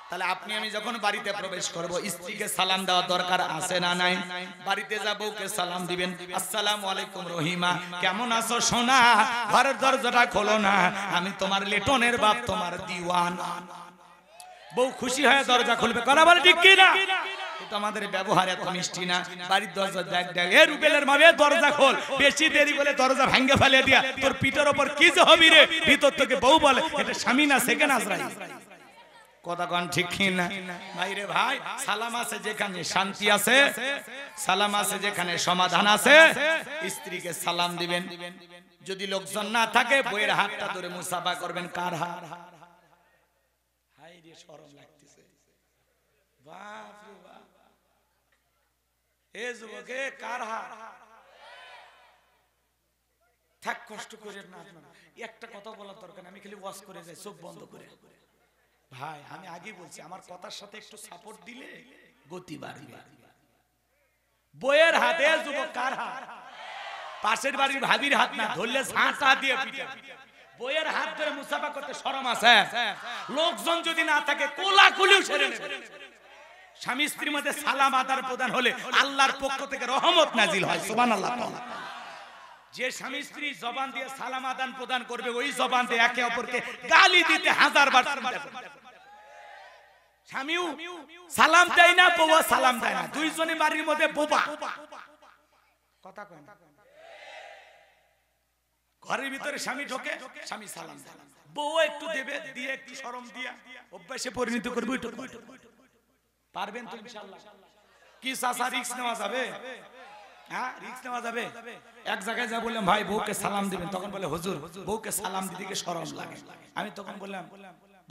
তাহলে আপনি আমি যখন বাড়িতে প্রবেশ করব স্ত্রীকে সালাম দেওয়া দরকার আছে না নাই? বাড়িতে যাব ওকে সালাম দিবেন, আসসালামু আলাইকুম রহিমা, কেমন আছো সোনা, ঘরের দরজাটা খোলো না, আমি তোমার লিটনের বাপ, তোমার দিওয়ানা। বউ খুশি হয়ে দরজা খুলবে, কথা বলে ঠিক কি না? কিন্তু আমাদের ব্যবহার এত মিষ্টি না। বাড়ির দরজা দেখ দেখ, এ রুবেলের মা, দরজা খোল, বেশি দেরি বলে দরজা ভাঙে ফেলে দিয়া তোর পিঠের উপর কি যে হবি রে। ভিতর থেকে বউ বলে এটা স্বামী না সেকেন্ড আজরাইল। কথা কোন ঠিক না ভাই রে ভাই? সালাম আছে যেখানে শান্তি আছে, সালাম আছে যেখানে সমাধান আছে, স্ত্রীকে সালাম দিবেন। যদি লোকজন না থাকে বইয়ের হাতটা ধরে মুসাফা করবেন। কার হাত? হাই রে শরম লাগতেছে, বাপ রে বাপ। এ যুবকে কার হাত? থাক, কষ্ট করে না, একটা কথা বলার দরকার, আমি খালি ওয়াজ করে যাই চোখ বন্ধ করে। ভাই আমি আগে বলছি, আমার কথার সাথে একটু সাপোর্ট দিলে গতি বাড়বে। বইয়ের হাতে যুবক কার হাত? পাশের বাড়ির ভাবির হাত না, ধরলে ঝাঁটা দিয়ে পিটা। বইয়ের হাত ধরে মুসাফা করতে শরম আছে? লোকজন যদি না থাকে কোলাকুলিও সেরে নেবে। স্বামী স্ত্রীর মধ্যে সালাম আদান প্রদান হলে আল্লাহর পক্ষ থেকে রহমত নাজিল হয়, সুবহানাল্লাহ। যে স্বামী স্ত্রী জবান দিয়ে সালাম আদান প্রদান করবে, ওই জবান দিয়ে একে অপরকে গালি দিতে হাজারবার চিন্তা করবে। স্বামীও সালাম দেয় না, বউ সালাম দেয় না, দুইজনে বাড়ির মধ্যে বোবা। কথা কয় না? ঘরের ভিতরে স্বামী ঢোকে, স্বামী সালাম দেয়, বউ একটু দেবে, দিয়ে একটু শরম দিয়া অভ্যাসে পরিণত করবে। পারবেন তো ইনশাআল্লাহ? কি চাচা রিস্ক নেওয়া যাবে? হ্যাঁ রিস্ক নেওয়া যাবে। এক জায়গায় যা বললাম ভাই বউকে সালাম দিবেন, তখন বলে হুজুর বউকে সালাম দিতে গিয়ে শরম লাগে। আমি তখন বললাম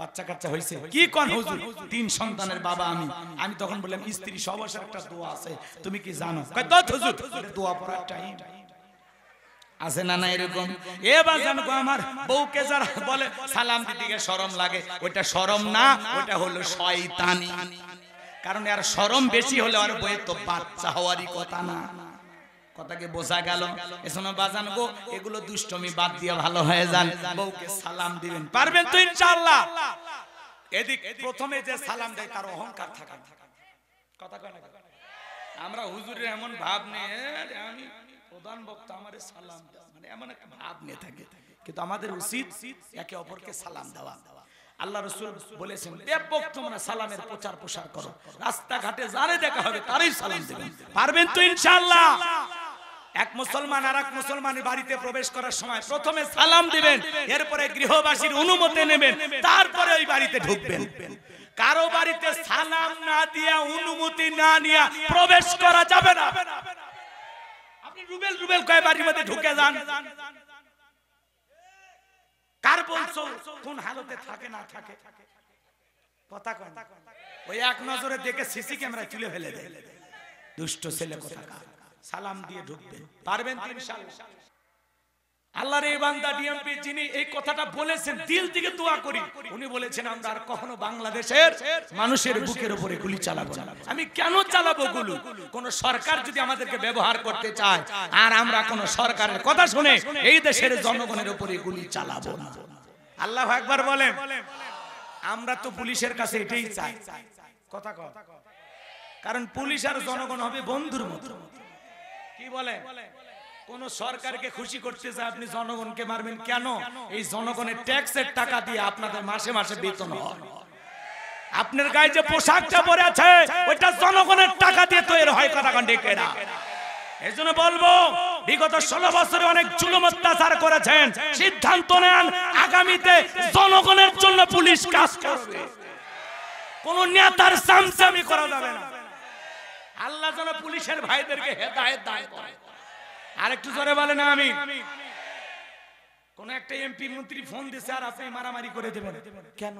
বাচ্চা কাচ্চা হয়েছে কি কোন হুজুর? 3 সন্তানের বাবা আমি। আমি তখন বললাম স্ত্রী সবশের একটা দোয়া আছে, তুমি কি জানো? কয় দাও হুজুর, দোয়া পড়ার টাইম আছে না? না এরকম এবার জানো আমার বউকে যারা বলে সালাম দিতে গিয়ে শরম লাগে, ওটা শরম না, ওটা হলো শয়তানি। কারণ এর শরম বেশি হলে আর বউয়ের তো বাচ্চা হওয়ারই কথা না। কথাকে বোঝা গেল? এজন্য বাজান গো, এগুলো দুষ্টমি বাদ দিয়ে ভালো হয়ে যান, বউকে সালাম দিবেন। পারবেন তো ইনশাআল্লাহ? এদিক প্রথমে যে সালাম দেয় তার অহংকার থাকা। কথা কয় না? আমরা হুজুরের এমন ভাব নিয়ে আমি প্রধান বক্তা, আমারে সালাম দাও, মানে এমন একটা ভাব নিয়ে থাকে। কিন্তু আমাদের উচিত একে অপরকে সালাম দেওয়া। আল্লাহ রাসূল বলেছেন ব্যাপক তোমরা সালামের প্রচার প্রসার করো, রাস্তাঘাটে যারে দেখা হবে তারই সালাম দিবেন। পারবেন তো ইনশাআল্লাহ? এক মুসলমান আর এক মুসলমানের বাড়িতে প্রবেশ করার সময় প্রথমে সালাম দিবেন, এরপরে গৃহবাসীর অনুমতি নেবেন, তারপরে ওই বাড়িতে ঢুকবেন। কারো বাড়িতে সালাম না দিয়া, অনুমতি না নিয়ে প্রবেশ করা যাবে না। আপনি রুবেল রুবেল কয় বাড়ির মধ্যে ঢুকে যান, কার বলছো কোন হালতে থাকে না থাকে? কথা কয় না? ওই এক নজরে দেখে সিসি ক্যামেরায় তুলে ফেলে দেয়, দুষ্ট ছেলে কোথাকার। সালাম দিয়ে ঢুকবেন। পারবেন তো ইনশাআল্লাহ? আল্লাহর এই বান্দা ডিএমপি যিনি এই কথাটা বলেছেন, দিল থেকে দোয়া করি, উনি বলেছেন আমরা আর কখনো বাংলাদেশের মানুষের বুকের উপরে গুলি চালাবো না। আমি কেন চালাবো গুলি? কোন সরকার যদি আমাদেরকে ব্যবহার করতে চায় আর আমরা কোন সরকারের কথা শুনে এই দেশের জনগণের উপরে গুলি চালাবো না। আল্লাহু আকবার বলেন। আমরা তো পুলিশের কাছে এটাই চাই। কথা কয়? কারণ পুলিশ আর জনগণ হবে বন্ধুর মতো। কি বলে? কোন সরকারকে খুশি করতে চায় আপনি জনগণকে মারবেন কেন? এই জনগণের ট্যাক্সের টাকা দিয়ে আপনাদের মাসে মাসে বেতন হয়। আপনার গায়ে যে পোশাকটা পরে আছে ওইটা জনগণের টাকা দিয়ে তৈরি হয়। কথা কন ঠিক না? এজন্য বলবো বিগত 16 বছরে অনেক জুলুম অত্যাচার করেছেন, সিদ্ধান্ত নেন আগামীতে জনগণের জন্য পুলিশ কাজ করবে, কোন নেতার চামচামি করা যাবে না। আল্লাহ যেন পুলিশের ভাইদেরকে হেদায়েত দান করে। আরেকটু জোরে বলেন আমিন। কোন একটা এমপি মন্ত্রী ফোন দিছে আর আপনি মারামারি করে দেবেন কেন?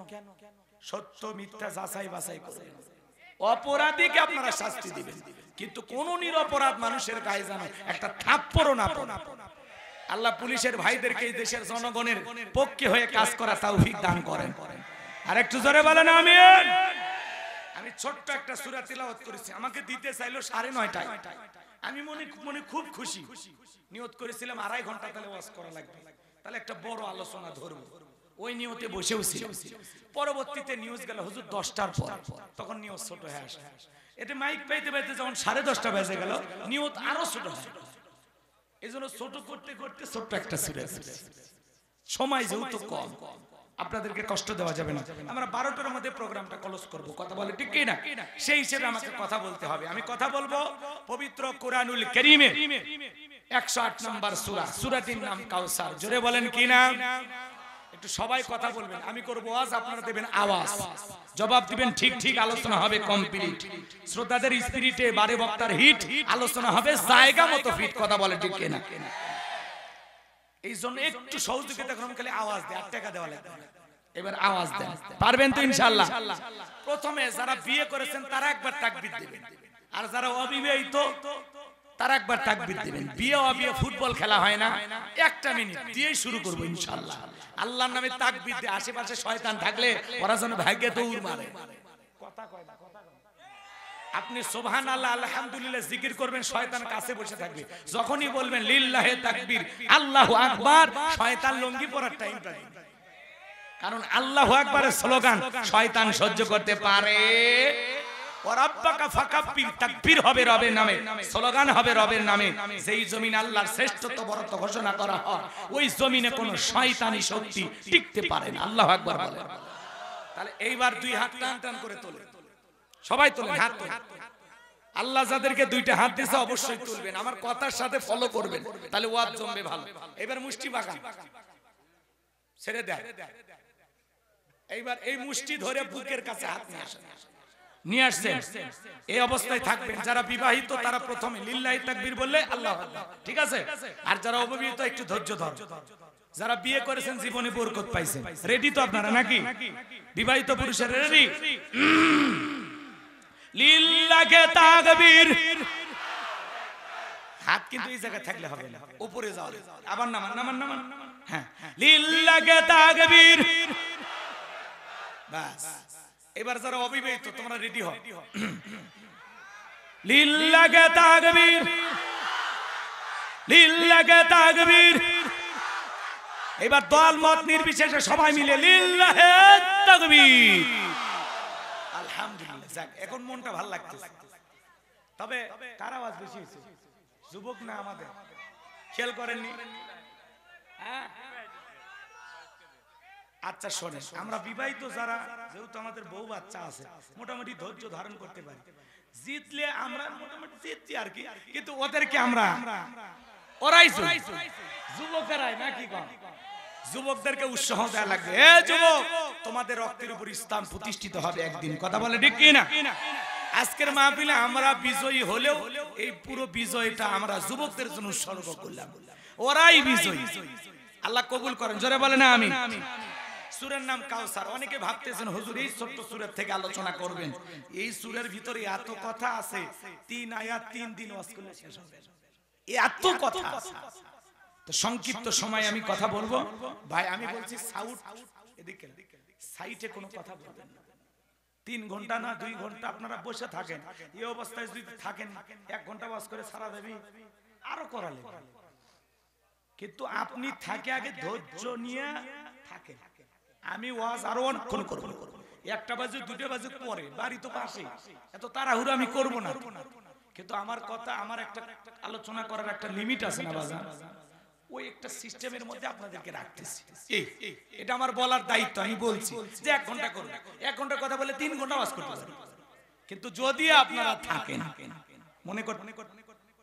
সত্য মিথ্যা যাচাই বাছাই করবেন, অপরাধীকে আপনারা শাস্তি দিবেন, কিন্তু কোন নিরপরাধ মানুষের গায়ে যেন একটা থাপ্পড়ও না পড়ে। আল্লাহ পুলিশের ভাইদেরকে এই দেশের জনগণের পক্ষে হয়ে কাজ করা তৌফিক দান করেন। আরেকটু জোরে বলেন আমিন। আমি ছোট্ট একটা সূরা তিলাওয়াত করেছি, আমাকে দিতে চাইলো 9:30টায়। আমি মনে খুব খুশি, নিয়ত করেছিলাম 2.5 ঘন্টা তাহলে ওয়াজ করা লাগবে, তাহলে একটা বড় আলোচনা ধরব। ওই নিয়তে বসেও ছিল। পরবর্তীতে নিউজ গেল হুজুর 10টার পর, তখন নিউজ ছোট হয়ে আসে। এটা মাইক পাইতে পাইতে যখন 10:30 বেজে গেল নিয়ত আরো ছোট হয়ে গেল। এই জন্য ছোট করতে করতে ছোট্ট একটা সুরে সময় যেহেতু কম আপনাদেরকে কষ্ট দেওয়া যাবে না। আমরা 12টার মধ্যে প্রোগ্রামটা ক্লোজ করব, কথা বলে ঠিক কি না? সেই হিসেবে আমাকে কথা বলতে হবে। আমি কথা বলবো পবিত্র কোরআনুল কারীমের 108 নম্বর সূরা, সূরাটির নাম কাউসার। জোরে বলেন কি নাম? একটু সবাই কথা বলবেন, আমি করব ওয়াজ, আপনারা দেবেন আওয়াজ, জবাব দিবেন ঠিক ঠিক, আলোচনা হবে কমপ্লিট। শ্রোতাদের স্পিরিটে বারে বক্তার হিট, আলোচনা হবে জায়গা মতো ফিট, কথা বলে ঠিক কি না? এই জন্য একটু সহযোগিতা করুন, খালি আওয়াজ দেয়, 8 টাকা দেওয়া লাগবে। এবার আওয়াজ দেন, পারবেন তো ইনশাআল্লাহ? প্রথমে যারা বিয়ে করেছেন তারা একবার তাকবীর দিবেন, আর যারা অবিবাহিত তারা একবার তাকবীর দিবেন। বিয়ে অবিয়ে ফুটবল খেলা হয় না, 1 মিনিট দিয়েই শুরু করব ইনশাআল্লাহ। আল্লাহর নামে তাকবীর দিয়ে আশেপাশে শয়তান থাকলে ওরা যেন ভাগ্যে দৌড় মারে। কথা কয় না, কথা কয় না। আপনি সুবহানাল্লাহ আলহামদুলিল্লাহ জিকির করবেন, শয়তান কাছে বসে থাকবে। যখনই বলবেন লিল্লাহে তাকবীর, আল্লাহু আকবার, শয়তান লঙ্গি পরার টাইম পায়। কারণ আল্লাহু আকবারের স্লোগান শয়তান সহ্য করতে পারে। ওরাব্বাকা ফাকাব্বির, তাকবীর হবে রবের নামে, স্লোগান হবে রবের নামে। যেই জমিন আল্লাহর শ্রেষ্ঠত্ব বরত্ব ঘোষণা করা হয়, ওই জমিনে কোনো শয়তানি শক্তি টিকতে পারে না। আল্লাহু আকবার বলেন। তাহলে এইবার 2 হাত টান টান করে তোলেন, সবাই তোলেন, হাত তোলেন। আল্লাহ যাদেরকে 2টা হাত দিয়েছে অবশ্যই তুলবেন, আমার কথার সাথে ফলো করবেন, তাহলে ওয়াজ জমবে ভালো। এবার মুষ্টি বাঁকান, ছেড়ে দেন। এইবার এই মুষ্টি ধরে বুকের কাছে হাত নিয়ে আসেন, নিয়ে আসছেন, এই অবস্থায় থাকবেন। যারা বিবাহিত তারা প্রথমে লিল্লাহি তাকবীর বললে আল্লাহু আকবার, ঠিক আছে? আর যারা অবিবাহিত একটু ধৈর্য ধর। যারা বিয়ে করেছেন জীবনে বরকত পাইছেন, রেডি তো আপনারা নাকি? বিবাহিত পুরুষের রেডি? লিল্লাহি তাকবীর। হাত কিন্তু এই জায়গায় থাকলে হবে না, উপরে যাও, আবার নামান নামান নামান। হ্যাঁ, লিল্লাহি তাকবীর। বাস। এবার যারা অবিবাহিত তোমরা রেডি হও। লিল্লাহি তাকবীর, লিল্লাহি তাকবীর। এবার দল মত নির্বিশেষে সবাই মিলে লিল্লাহি তাকবীর। আলহামদুলিল্লাহ, যাক এখন মনটা ভালো লাগতেছে। তবে কার আওয়াজ বেশি হয়েছে? যুবক না আমাদের? খেয়াল করেননি? হ্যাঁ, আচ্ছা শোনেন, আমরা বিবাহিত যারা, যেহেতু আমাদের বউ বাচ্চা আছে, মোটামুটি ধৈর্য ধারণ করতে পারি। জিতলে আমরা মোটামুটি জিতছি আর কি, কিন্তু ওদেরকে আমরা ওরাই যুবকেরাই নাকি কম, যুবকদেরকে উৎসাহ দেওয়া লাগবে। এ যুবক, তোমাদের রক্তের উপর ইসলাম প্রতিষ্ঠিত হবে একদিন, কথা বলে ঠিক কি না? আজকের মাহফিলে আমরা বিজয়ী হলেও এই পুরো বিজয়টা আমরা যুবকদের জন্য উৎসর্গ করলাম, ওরাই বিজয়ী। আল্লাহ কবুল করেন, জোরে বলে না আমিন। সূরার নাম কাউসার। অনেকে ভাবতেছেন হুজুর এই ছোট্ট সূরা থেকে আলোচনা করবেন, এই সূরার ভিতরে এত কথা আছে, 3 আয়াত 3 দিন ওয়াজ করলে শেষ হবে, এত কথা আছে। তো সংক্ষিপ্ত সময় আমি কথা বলবো। ভাই আমি বলছি সাউথ এদিকে সাইটে কোনো কথা বলবেন না। 3 ঘন্টা না 2 ঘন্টা আপনারা বসে থাকেন, এই অবস্থায় যদি থাকেন 1 ঘন্টা ওয়াজ করে সারা দেবী আরো করালে, কিন্তু আপনি থাকে আগে ধৈর্য নিয়ে থাকেন। আমি ওয়াজ আরো অনেকক্ষণ করব, 1টা বাজে 2টা বাজে পরে, বাড়ি তো পাশে, এত তাড়াহুড়ো আমি করব না। কিন্তু আমার কথা, আমার একটা আলোচনা করার একটা লিমিট আছে না বাজান, ওই একটা সিস্টেমের মধ্যে আপনাদেরকে রাখতেছি। এটা আমার বলার দায়িত্ব। আমি বলছি যে 1 ঘন্টা করুন, 1 ঘন্টা কথা বলে 3 ঘন্টা ওয়াজ করতে পারেন, কিন্তু যদি আপনারা থাকেন, মনে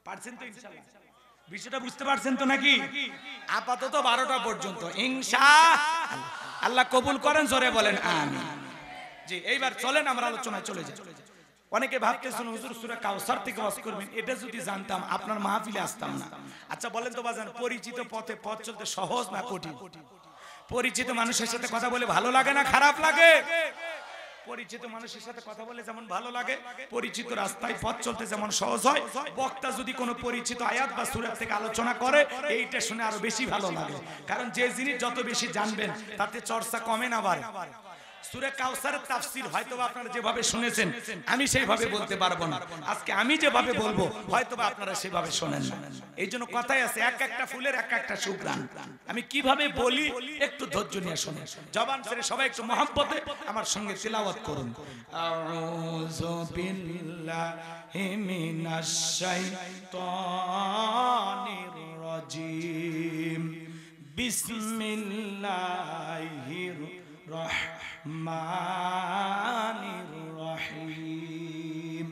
পারছেন তো ইনশাআল্লাহ? বিষয়টা বুঝতে পারছেন তো নাকি? আপাতত 12টা পর্যন্ত ইনশাআল্লাহ। আল্লাহ কবুল করেন, জোরে বলেন আমিন। জি, এইবার চলেন আমরা আলোচনায় চলে যাই। অনেকে ভাবতেছেন হুজুর সূরা কাউসার থেকে ওয়াজ করবেন, এটা যদি জানতাম আপনার মাহফিলে আসতাম না। আচ্ছা বলেন তো বাজান, পরিচিত পথে পথ চলতে সহজ না কঠিন? পরিচিত মানুষের সাথে কথা বলে ভালো লাগে না খারাপ লাগে? পরিচিত মানুষের সাথে কথা বলে যেমন ভালো লাগে, পরিচিত রাস্তায় পথ চলতে যেমন সহজ হয়, বক্তা যদি কোনো পরিচিত আয়াত বা সূরা থেকে আলোচনা করে এইটা শুনে আরো বেশি ভালো লাগে। কারণ যে জিনিস যত বেশি জানবেন তাতে চর্চা কমে না বাড়ে? সূরা কাউসারের তাফসীর হয়তো আপনারা যেভাবে শুনেছেন আমি সেইভাবে বলতে পারবো না। আজকে আমি যেভাবে বলবো হয়তো আপনারা সেভাবে শোনেন না। এই জন্য কথাই আছে, এক একটা ফুলের এক একটা সুঘ্রাণ। আমি কিভাবে বলি একটু ধৈর্য নিয়ে শুনুন। জবান ছেড়ে সবাই একটু মহব্বতে আমার সঙ্গে তিলাওয়াত করুন। আউযু বিল্লাহি মিনাশ শাইতানির রাজিম। বিসমিল্লাহির রহমানির রহিম।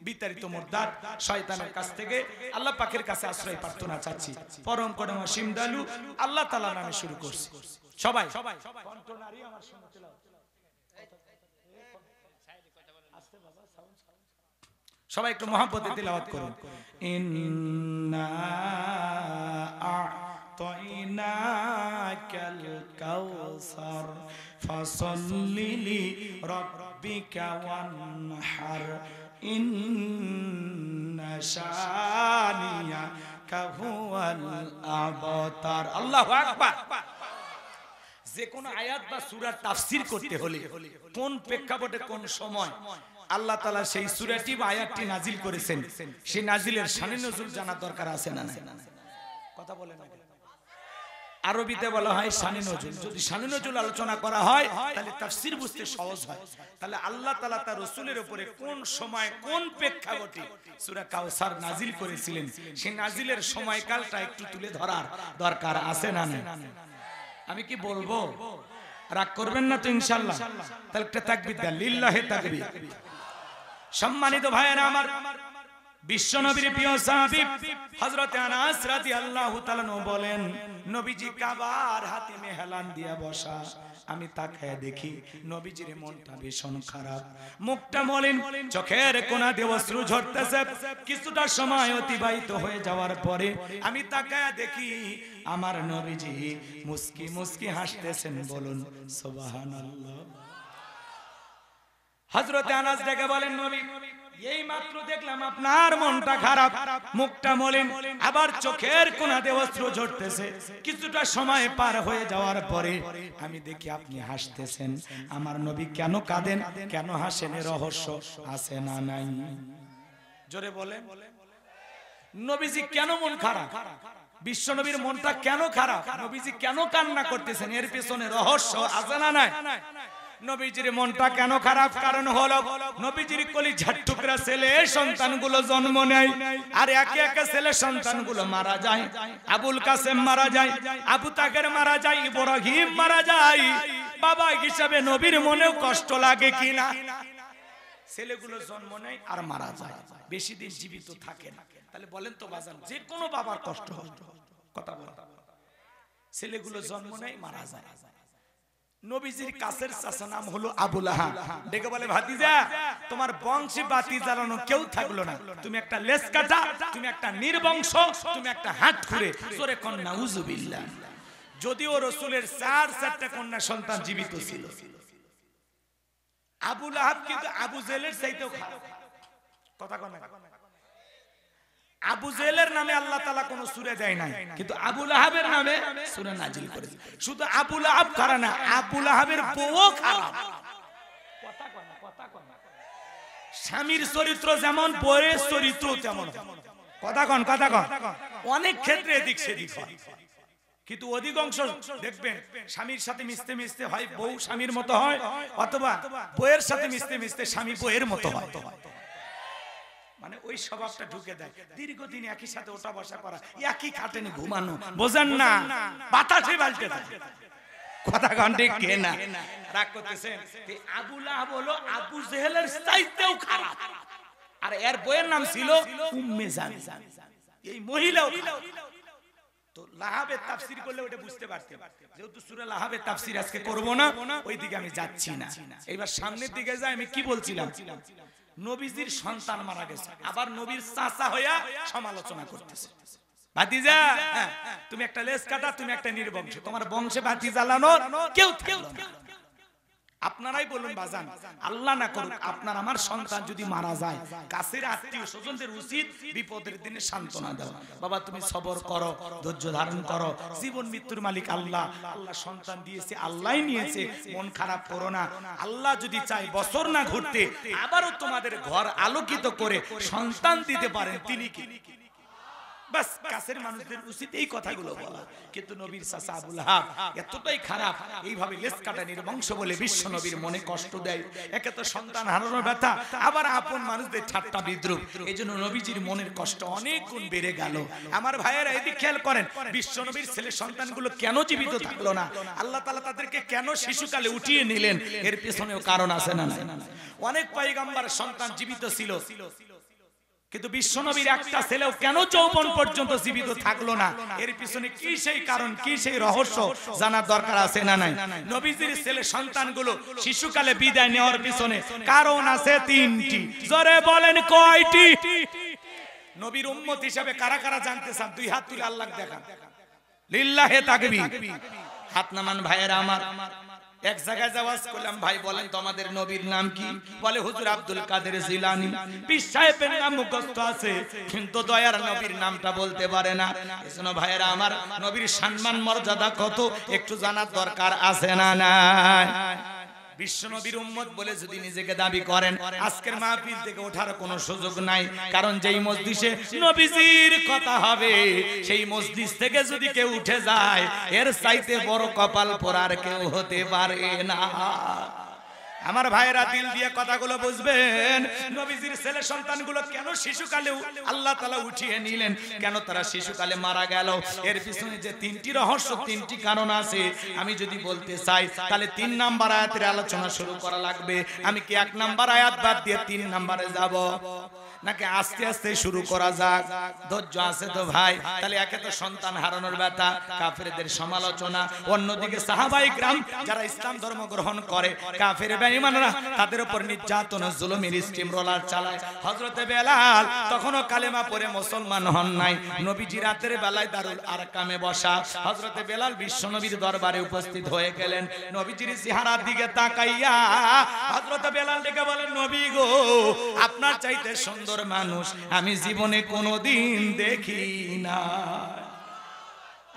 বিতাড়িত মুরদাদ শয়তানের কাছ থেকে আল্লাহ পাকের কাছে আশ্রয় প্রার্থনা চাচ্ছি। পরম করুণা অসীম দয়ালু আল্লাহ তাআলার নামে শুরু করছি। সবাই কণ্ঠ নারী আমার সঙ্গে তেলাওয়াত, সবাই একটু মহব্বতে তিলাওয়াত করুন। ইন্না আ'তাইনাকাল কাউসার ফাসাল্লি লিরাব্বিকা ওয়ানহার ইন্না শানিয়াকা হুয়াল আবতার। আল্লাহু আকবার। যে কোন আয়াত বা সূরার তাফসীর করতে হলে কোন প্রেক্ষাপটে কোন সময় আল্লাহ তাআলা সেই সূরাটি বা আয়াতটি নাজিল করেছেন, সেই নাজিলের শানে নজুল জানা দরকার আছে না নাই? কথা বলেন না। আরবিতে বলা হয় শানে নজুল। যদি শানে নজুল আলোচনা করা হয় তাহলে তাফসীর বুঝতে সহজ হয়। তাহলে আল্লাহ তাআলা তার রাসূলের উপরে কোন সময় কোন প্রেক্ষাপটে সূরা কাউসার নাজিল করেছিলেন, সেই নাজিলের সময়কালটা একটু তুলে ধরার দরকার আছে না নাই? আমি কি বলবো? রাগ করবেন না তো ইনশাআল্লাহ? তাহলে একটা তাকবীর দেন, লিল্লাহি তাকবীর। সম্মানিত ভাইয়েরা আমার, বিশ্ব নবীর প্রিয় সাহাবী হযরত আনাস রাদিয়াল্লাহু তাআলা বলেন, নবীজি কাবার হাতিমে হেলান দিয়া বসা। আমি তাকায় দেখি নবীজির মনটা ভীষণ খারাপ, মুখটা মলিন, চোখের কোণা দিয়ে অশ্রু ঝরতেছে। কিছুটা সময় অতিবাহিত হয়ে যাওয়ার পরে আমি তাকায় দেখি আমার নবীজি মুস্কি মুস্কি হাসতেছেন। বলুন সুবহানাল্লাহ। হযরত আনাস ডেকে বলেন, নবী এই মাত্র দেখলাম আপনার মনটা খারাপ, মুখটা মলিন, আবার চোখের কোণাতে অশ্রু ঝরতেছে। কিছুটা সময় পার হয়ে যাওয়ার পরে আমি দেখি আপনি হাসতেছেন। আমার নবী কেন কাঁদেন, কেন হাসেন, এর রহস্য আছে না নাই? জোরে বলেন। নবীজি কেন মন খারাপ, বিশ্ব নবীর মনটা কেন খারাপ, নবীজি কেন কান্না করতেছেন, এর পেছনে রহস্য আছে না নাই? নবীজির মনটা কেন খারাপ? কারণ হলো নবীজির কলিজার টুকরা ছেলে সন্তানগুলো জন্ম নেয়, আর একে একে ছেলে সন্তানগুলো মারা যায়। আবুল কাসেম মারা যায়, আবু তাকের মারা যায়, ইব্রাহিম মারা যায়। বাবা হিসাবে নবীর মনেও কষ্ট লাগে কিনা? ছেলেগুলো জন্ম নেয় আর মারা যায়, বেশি দিন জীবিত থাকে না। তাহলে বলেন তো বাজান, যে কোনো বাবার কষ্ট হয়। কথা বল, ছেলেগুলো জন্ম নেয় মারা যায়। নবীজির কাছের চাচা নাম হলো আবু লাহাব। ডেকে বলে, ভাতিজা তোমার বংশে বাতি জ্বালানো কেউ থাকলো না, তুমি একটা লেজ কাটা, তুমি একটা নির্বংশ, তুমি একটা হাত খুঁড়ে। জোরে কোন নাউজুবিল্লাহ। যদিও রাসূলের 4টা কন্যা সন্তান জীবিত ছিল, আবু লাহাব কিন্তু আবু জেহেলের চাইতেও খারাপ। কথা কোন? আবু জেহেলের নামে আল্লাহ তাআলা কোন সূরা দেয় নাই, কিন্তু আবু লাহাবের নামে সূরা নাজিল করেছে। শুধু আবু লাহাব খারাপ না, আবু লাহাবের বউও খারাপ। কথা কয় না, কথা কয় না। স্বামীর চরিত্র যেমন বউয়ের চরিত্র তেমন। কথা কন, কথা কন। অনেক ক্ষেত্রে এদিক সেদিক হয়, কিন্তু অধিকাংশ দেখবেন স্বামীর সাথে মিশতে মিশতে হয় বউ স্বামীর মতো হয়, অথবা বউয়ের সাথে মিশতে মিশতে স্বামী বউয়ের মতো হয়। মানে ওই স্বভাবটা ঢুকে দেয়। দীর্ঘদিন একই সাথে ওঠা বসা করা, একই খাটেনে ঘুমানো, বোঝেন না, বাতাসে বালতে থাকে। কথা কন ঠিক কে না? রাগ করতেছেন। আবু লাহাব হলো আবু জেহেলের চাইতেও খারাপ, আর এর বউয়ের নাম ছিল উম্মে জামিল। এই মহিলাও তো লাহাবের তাফসীর করলে ওটা বুঝতে পারতেন। যেহেতু সূরা লাহাবের তাফসীর আজকে করব না, ওই দিকে আমি যাচ্ছি না। এবার সামনের দিকে যাই। আমি কি বলছিলাম? নবীজির সন্তান মারা গেছে, আবার নবীর চাচা হইয়া সমালোচনা করতেছে। ভাতিজা তুমি একটা লেজ কাটা, তুমি একটা নির্বংশ, তোমার বংশে বাতি জ্বালানো কেউ থাকলো না। আপনারাই বলুন বাজান, আল্লাহ না করুক আপনার আমার সন্তান যদি মারা যায়, কাছের আত্মীয় স্বজনদের উচিত বিপদের দিনে সান্ত্বনা দেওয়া। বাবা তুমি সবর করো, ধৈর্য ধারণ করো, জীবন মৃত্যুর মালিক আল্লাহ, আল্লাহ সন্তান দিয়েছে, আল্লাহই নিয়েছে, মন খারাপ করো না। আল্লাহ যদি চায় বছর না ঘুরতে আবারও তোমাদের ঘর আলোকিত করে সন্তান দিতে পারেন, তিনি কি? বাস কাছের মানুষদের উচিত এই কথাগুলো বলা। কিন্তু নবীর চাচা আবু লাহাব এতটাই খারাপ, এইভাবে লেজ কাটা নির্বংশ বলে বিশ্ব নবীর মনে কষ্ট দেয়। একে তো সন্তান হারানোর ব্যথা, আবার আপন মানুষদের ঠাট্টা বিদ্রুপ, এই জন্য নবীজির মনের কষ্ট অনেক গুণ বেড়ে গেল। আমার ভাইয়েরা এদিক খেয়াল করেন, বিশ্ব নবীর ছেলে সন্তানগুলো কেন জীবিত থাকলো না? আল্লাহ তাআলা তাদেরকে কেন শিশুকালে উঠিয়ে নিলেন? এর পেছনেও কারণ আছে না? অনেক পয়গম্বরের সন্তান জীবিত ছিল, কিন্তু বিশ্বনবীর একটা ছেলেও কেন যৌবন পর্যন্ত জীবিত থাকলো না? এর পিছনে কি সেই কারণ, কি সেই রহস্য জানার দরকার আছে না নাই? নবীজির ছেলে সন্তানগুলো শিশুকালে বিদায় নেওয়ার পিছনে কারণ আছে তিনটি। জোরে বলেন কয়টি? নবীর উম্মত হিসেবে কারা কারা জানতে চান? দুই হাত তুলে আল্লাহ দেখান, লিল্লাহে তাকবীর। হাত নামান ভাইয়েরা আমার। এক জায়গায় যাওয়াজ করলাম, ভাই বলেন তোমাদের নবীর নাম কি? বলে হুজুর আব্দুল কাদের জিলানী। পীর সাহেবের নাম মুখস্থ আছে, কিন্তু দয়ার নবীর নামটা বলতে পারে না। এজন্য ভাইয়েরা আমার, নবীর সম্মান মর্যাদা কত একটু জানার দরকার আছে না নাই? বিশ্ব নবীর উম্মত বলে যদি নিজেকে দাবি করেন, আজকের মাহফিল থেকে ওঠার কোনো সুযোগ নাই। কারণ যেই মজলিসে নবীজির কথা হবে, সেই মজলিস থেকে যদি কেউ উঠে যায়, এর চাইতে বড় কপাল পোড়ার কেউ হতে পারে না। আমার ভাইয়েরা দিল দিয়ে কথাগুলো বুঝবেন। নবীজির ছেলে সন্তানগুলো কেন শিশুকালেও আল্লাহ তাআলা উঠিয়ে নিলেন, কেন তারা শিশুকালে মারা গেল? এর পিছনে যে তিনটি রহস্য, তিনটি কারণ আছে, আমি যদি বলতে চাই তাহলে 3 নাম্বার আয়াতের আলোচনা শুরু করা লাগবে। আমি কি 1 নাম্বার আয়াত বাদ দিয়ে 3 নাম্বারে যাব, নাকি আস্তে আস্তে শুরু করা যাক? ধৈর্য আছে তো ভাই? তাহলে একে তো সন্তান হারানোর ব্যথা, কাফেরদের সমালোচনা, অন্যদিকে সাহাবায়ে কিরাম যারা ইসলাম ধর্ম গ্রহণ করে, কাফের বেঈমানরা তাদের উপর নির্যাতন জুলুমের স্টিম রোলার চালায়। হযরতে বেলাল তখনও কালেমা পড়ে মুসলমান হন নাই। নবীজি রাতের বেলায় দারুল আরকামে বসা, হযরতে বেলাল বিশ্বনবীর দরবারে উপস্থিত হয়ে গেলেন। নবীজির চেহারার দিকে তাকাইয়া হযরতে বেলাল ডেকে বলেন, নবী গো, আপনার চাইতে সুন্দর মানুষ আমি জীবনে কোনোদিন দেখি না।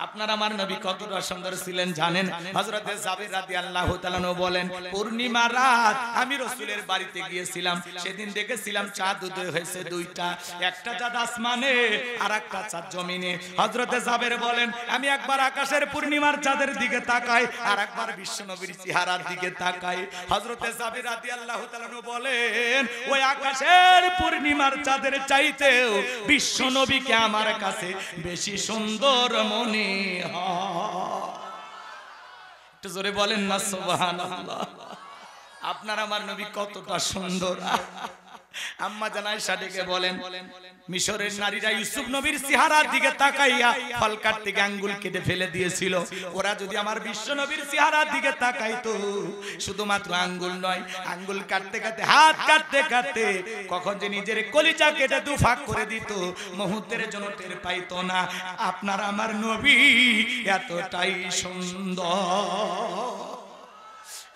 আপনার আমার নবী কতটা সুন্দর ছিলেন জানেন? হযরতে জাবের রাদিয়াল্লাহু তাআলা আনহু বলেন, পূর্ণিমা রাত আমি রাসূলের বাড়িতে গিয়েছিলাম, সেদিন দেখেছিলাম চাঁদ উদয় হয়েছে 2টা, একটা চাঁদ আসমানে আর একটা চাঁদ জমিনে। হযরতে জাবের বলেন, আমি একবার আকাশের পূর্ণিমার চাঁদের দিকে তাকাই, আর একবার বিশ্বনবীর চেহারার দিকে তাকাই। হযরতে জাবের রাদিয়াল্লাহু তাআলা আনহু বলেন, ওই আকাশের পূর্ণিমার চাঁদের চাইতেও বিশ্বনবীকে আমার কাছে বেশি সুন্দর মনে একটু জোরে বলেন না সুবহানাল্লাহ। আপনার আমার নবী কতটা সুন্দর। আম্মা জান আয়েশা ডেকে বলেন, মিশরের নারীরা ইউসুফ নবীর চেহারার দিকে তাকাইয়া ফল কাটতে গিয়ে আঙ্গুল কেটে ফেলে দিয়েছিল। ওরা যদি আমার বিশ্ব নবীর চেহারার দিকে তাকাইতো, শুধুমাত্র আঙ্গুল নয়, আঙ্গুল কাটতে কাটতে, হাত কাটতে কাটতে কখন যে নিজের কলিজা কেটে দুফাক করে দিত, মুহূর্তের জন্য টের পাইতো না। আপনার আমার নবী এতটাই সুন্দর।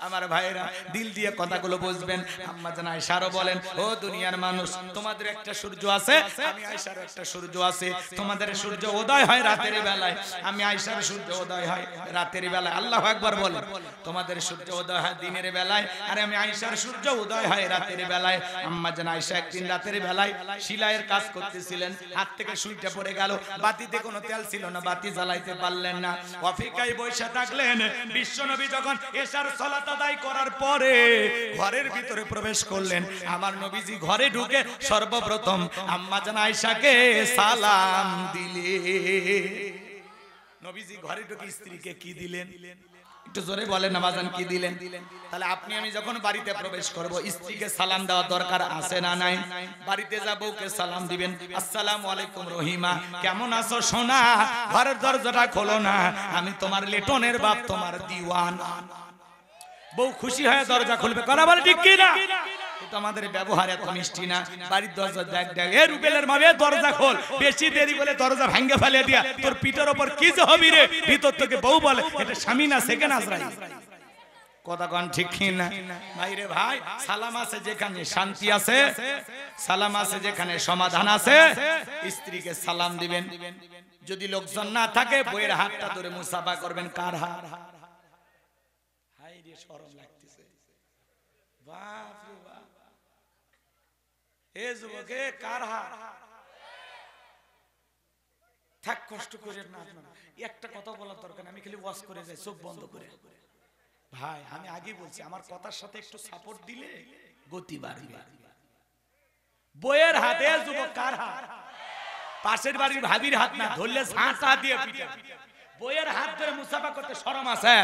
আমার ভাইরা দিল দিয়ে কথাগুলো বুঝবেন। আম্মা জান আয়েশারও বলেন, ও দুনিয়ার মানুষ, তোমাদের একটা সূর্য আছে, আমি আয়েশার একটা সূর্য আছে। তোমাদের সূর্য উদয় হয় রাতের বেলায়, আমি আয়েশার সূর্য উদয় হয় রাতের বেলায়। আল্লাহু আকবার বলেন। তোমাদের সূর্য উদয় হয় দিনের বেলায়, আর আমি আয়েশার সূর্য উদয় হয় রাতের বেলায়। আম্মা জান আয়েশা একদিন রাতের বেলায় সেলাইয়ের কাজ করতেছিলেন, হাত থেকে সুইটা পড়ে গেল, বাতিতে কোনো তেল ছিল না, বাতি জ্বালাইতে পারলেন না, অপেক্ষায় বসে থাকলেন। বিশ্বনবী যখন এশার সালাত আদায় করার পরে ঘরের ভিতরে প্রবেশ করলেন, আমার নবীজি ঘরে ঢুকে সর্বপ্রথম আম্মা জান আয়েশাকে সালাম দিলেন। নবীজি ঘরে ঢুকে স্ত্রীকে কি দিলেন? একটু জোরে বলেন না বাজান, কি দিলেন? তাহলে আপনি আমি যখন বাড়িতে প্রবেশ করব, স্ত্রীকে সালাম দেওয়া দরকার আছে না নাই? বাড়িতে যাব, ওকে সালাম দিবেন, আসসালামু আলাইকুম রহিমা, কেমন আছো সোনা? ঘরের দরজাটা খোলো না, আমি তোমার লেটনের বাপ, তোমার দিওয়ানা। বউ খুশি হয়ে দরজা খুলবে, কথা বলে ঠিক কি না? এটা আমাদের ব্যবহার এত মিষ্টি না। বাড়ির দরজা দেখ দেখ, এ রুবেলের মাবে দরজা খোল, বেশি দেরি বলে দরজা ভাঙে ফেলে দিয়া তোর পিঠের উপর কি যে হবি রে? ভিতর থেকে বউ বলে, এটা স্বামী না সেকেন্ড আজরাইল। কথা কোন ঠিক না ভাইরে ভাই? সালাম আছে যেখানে শান্তি আছে, সালাম আছে যেখানে সমাধান আছে, স্ত্রীকে সালাম দিবেন। যদি লোকজন না থাকে বইয়ের হাতটা ধরে মুসাফা করবেন। কার হাত? হাই রে, শরম লাগতেছে। বাপ রে বাপ, এ যুবকে কার হাত? থাক, কষ্ট করে না। একটা কথা বলার দরকার, আমি খালি ওয়াজ করে যাই চোখ বন্ধ করে। ভাই আমি আগে বলছি, আমার কথার সাথে একটু সাপোর্ট দিলে গতি বাড়বে। বইয়ের হাতে যুবক কার হাত? পাশের বাড়ির ভাবির হাত না, ধরলে ঝাঁটা দিয়ে পিটা। বইয়ের হাত ধরে মুসাফা করতে শরম আছে?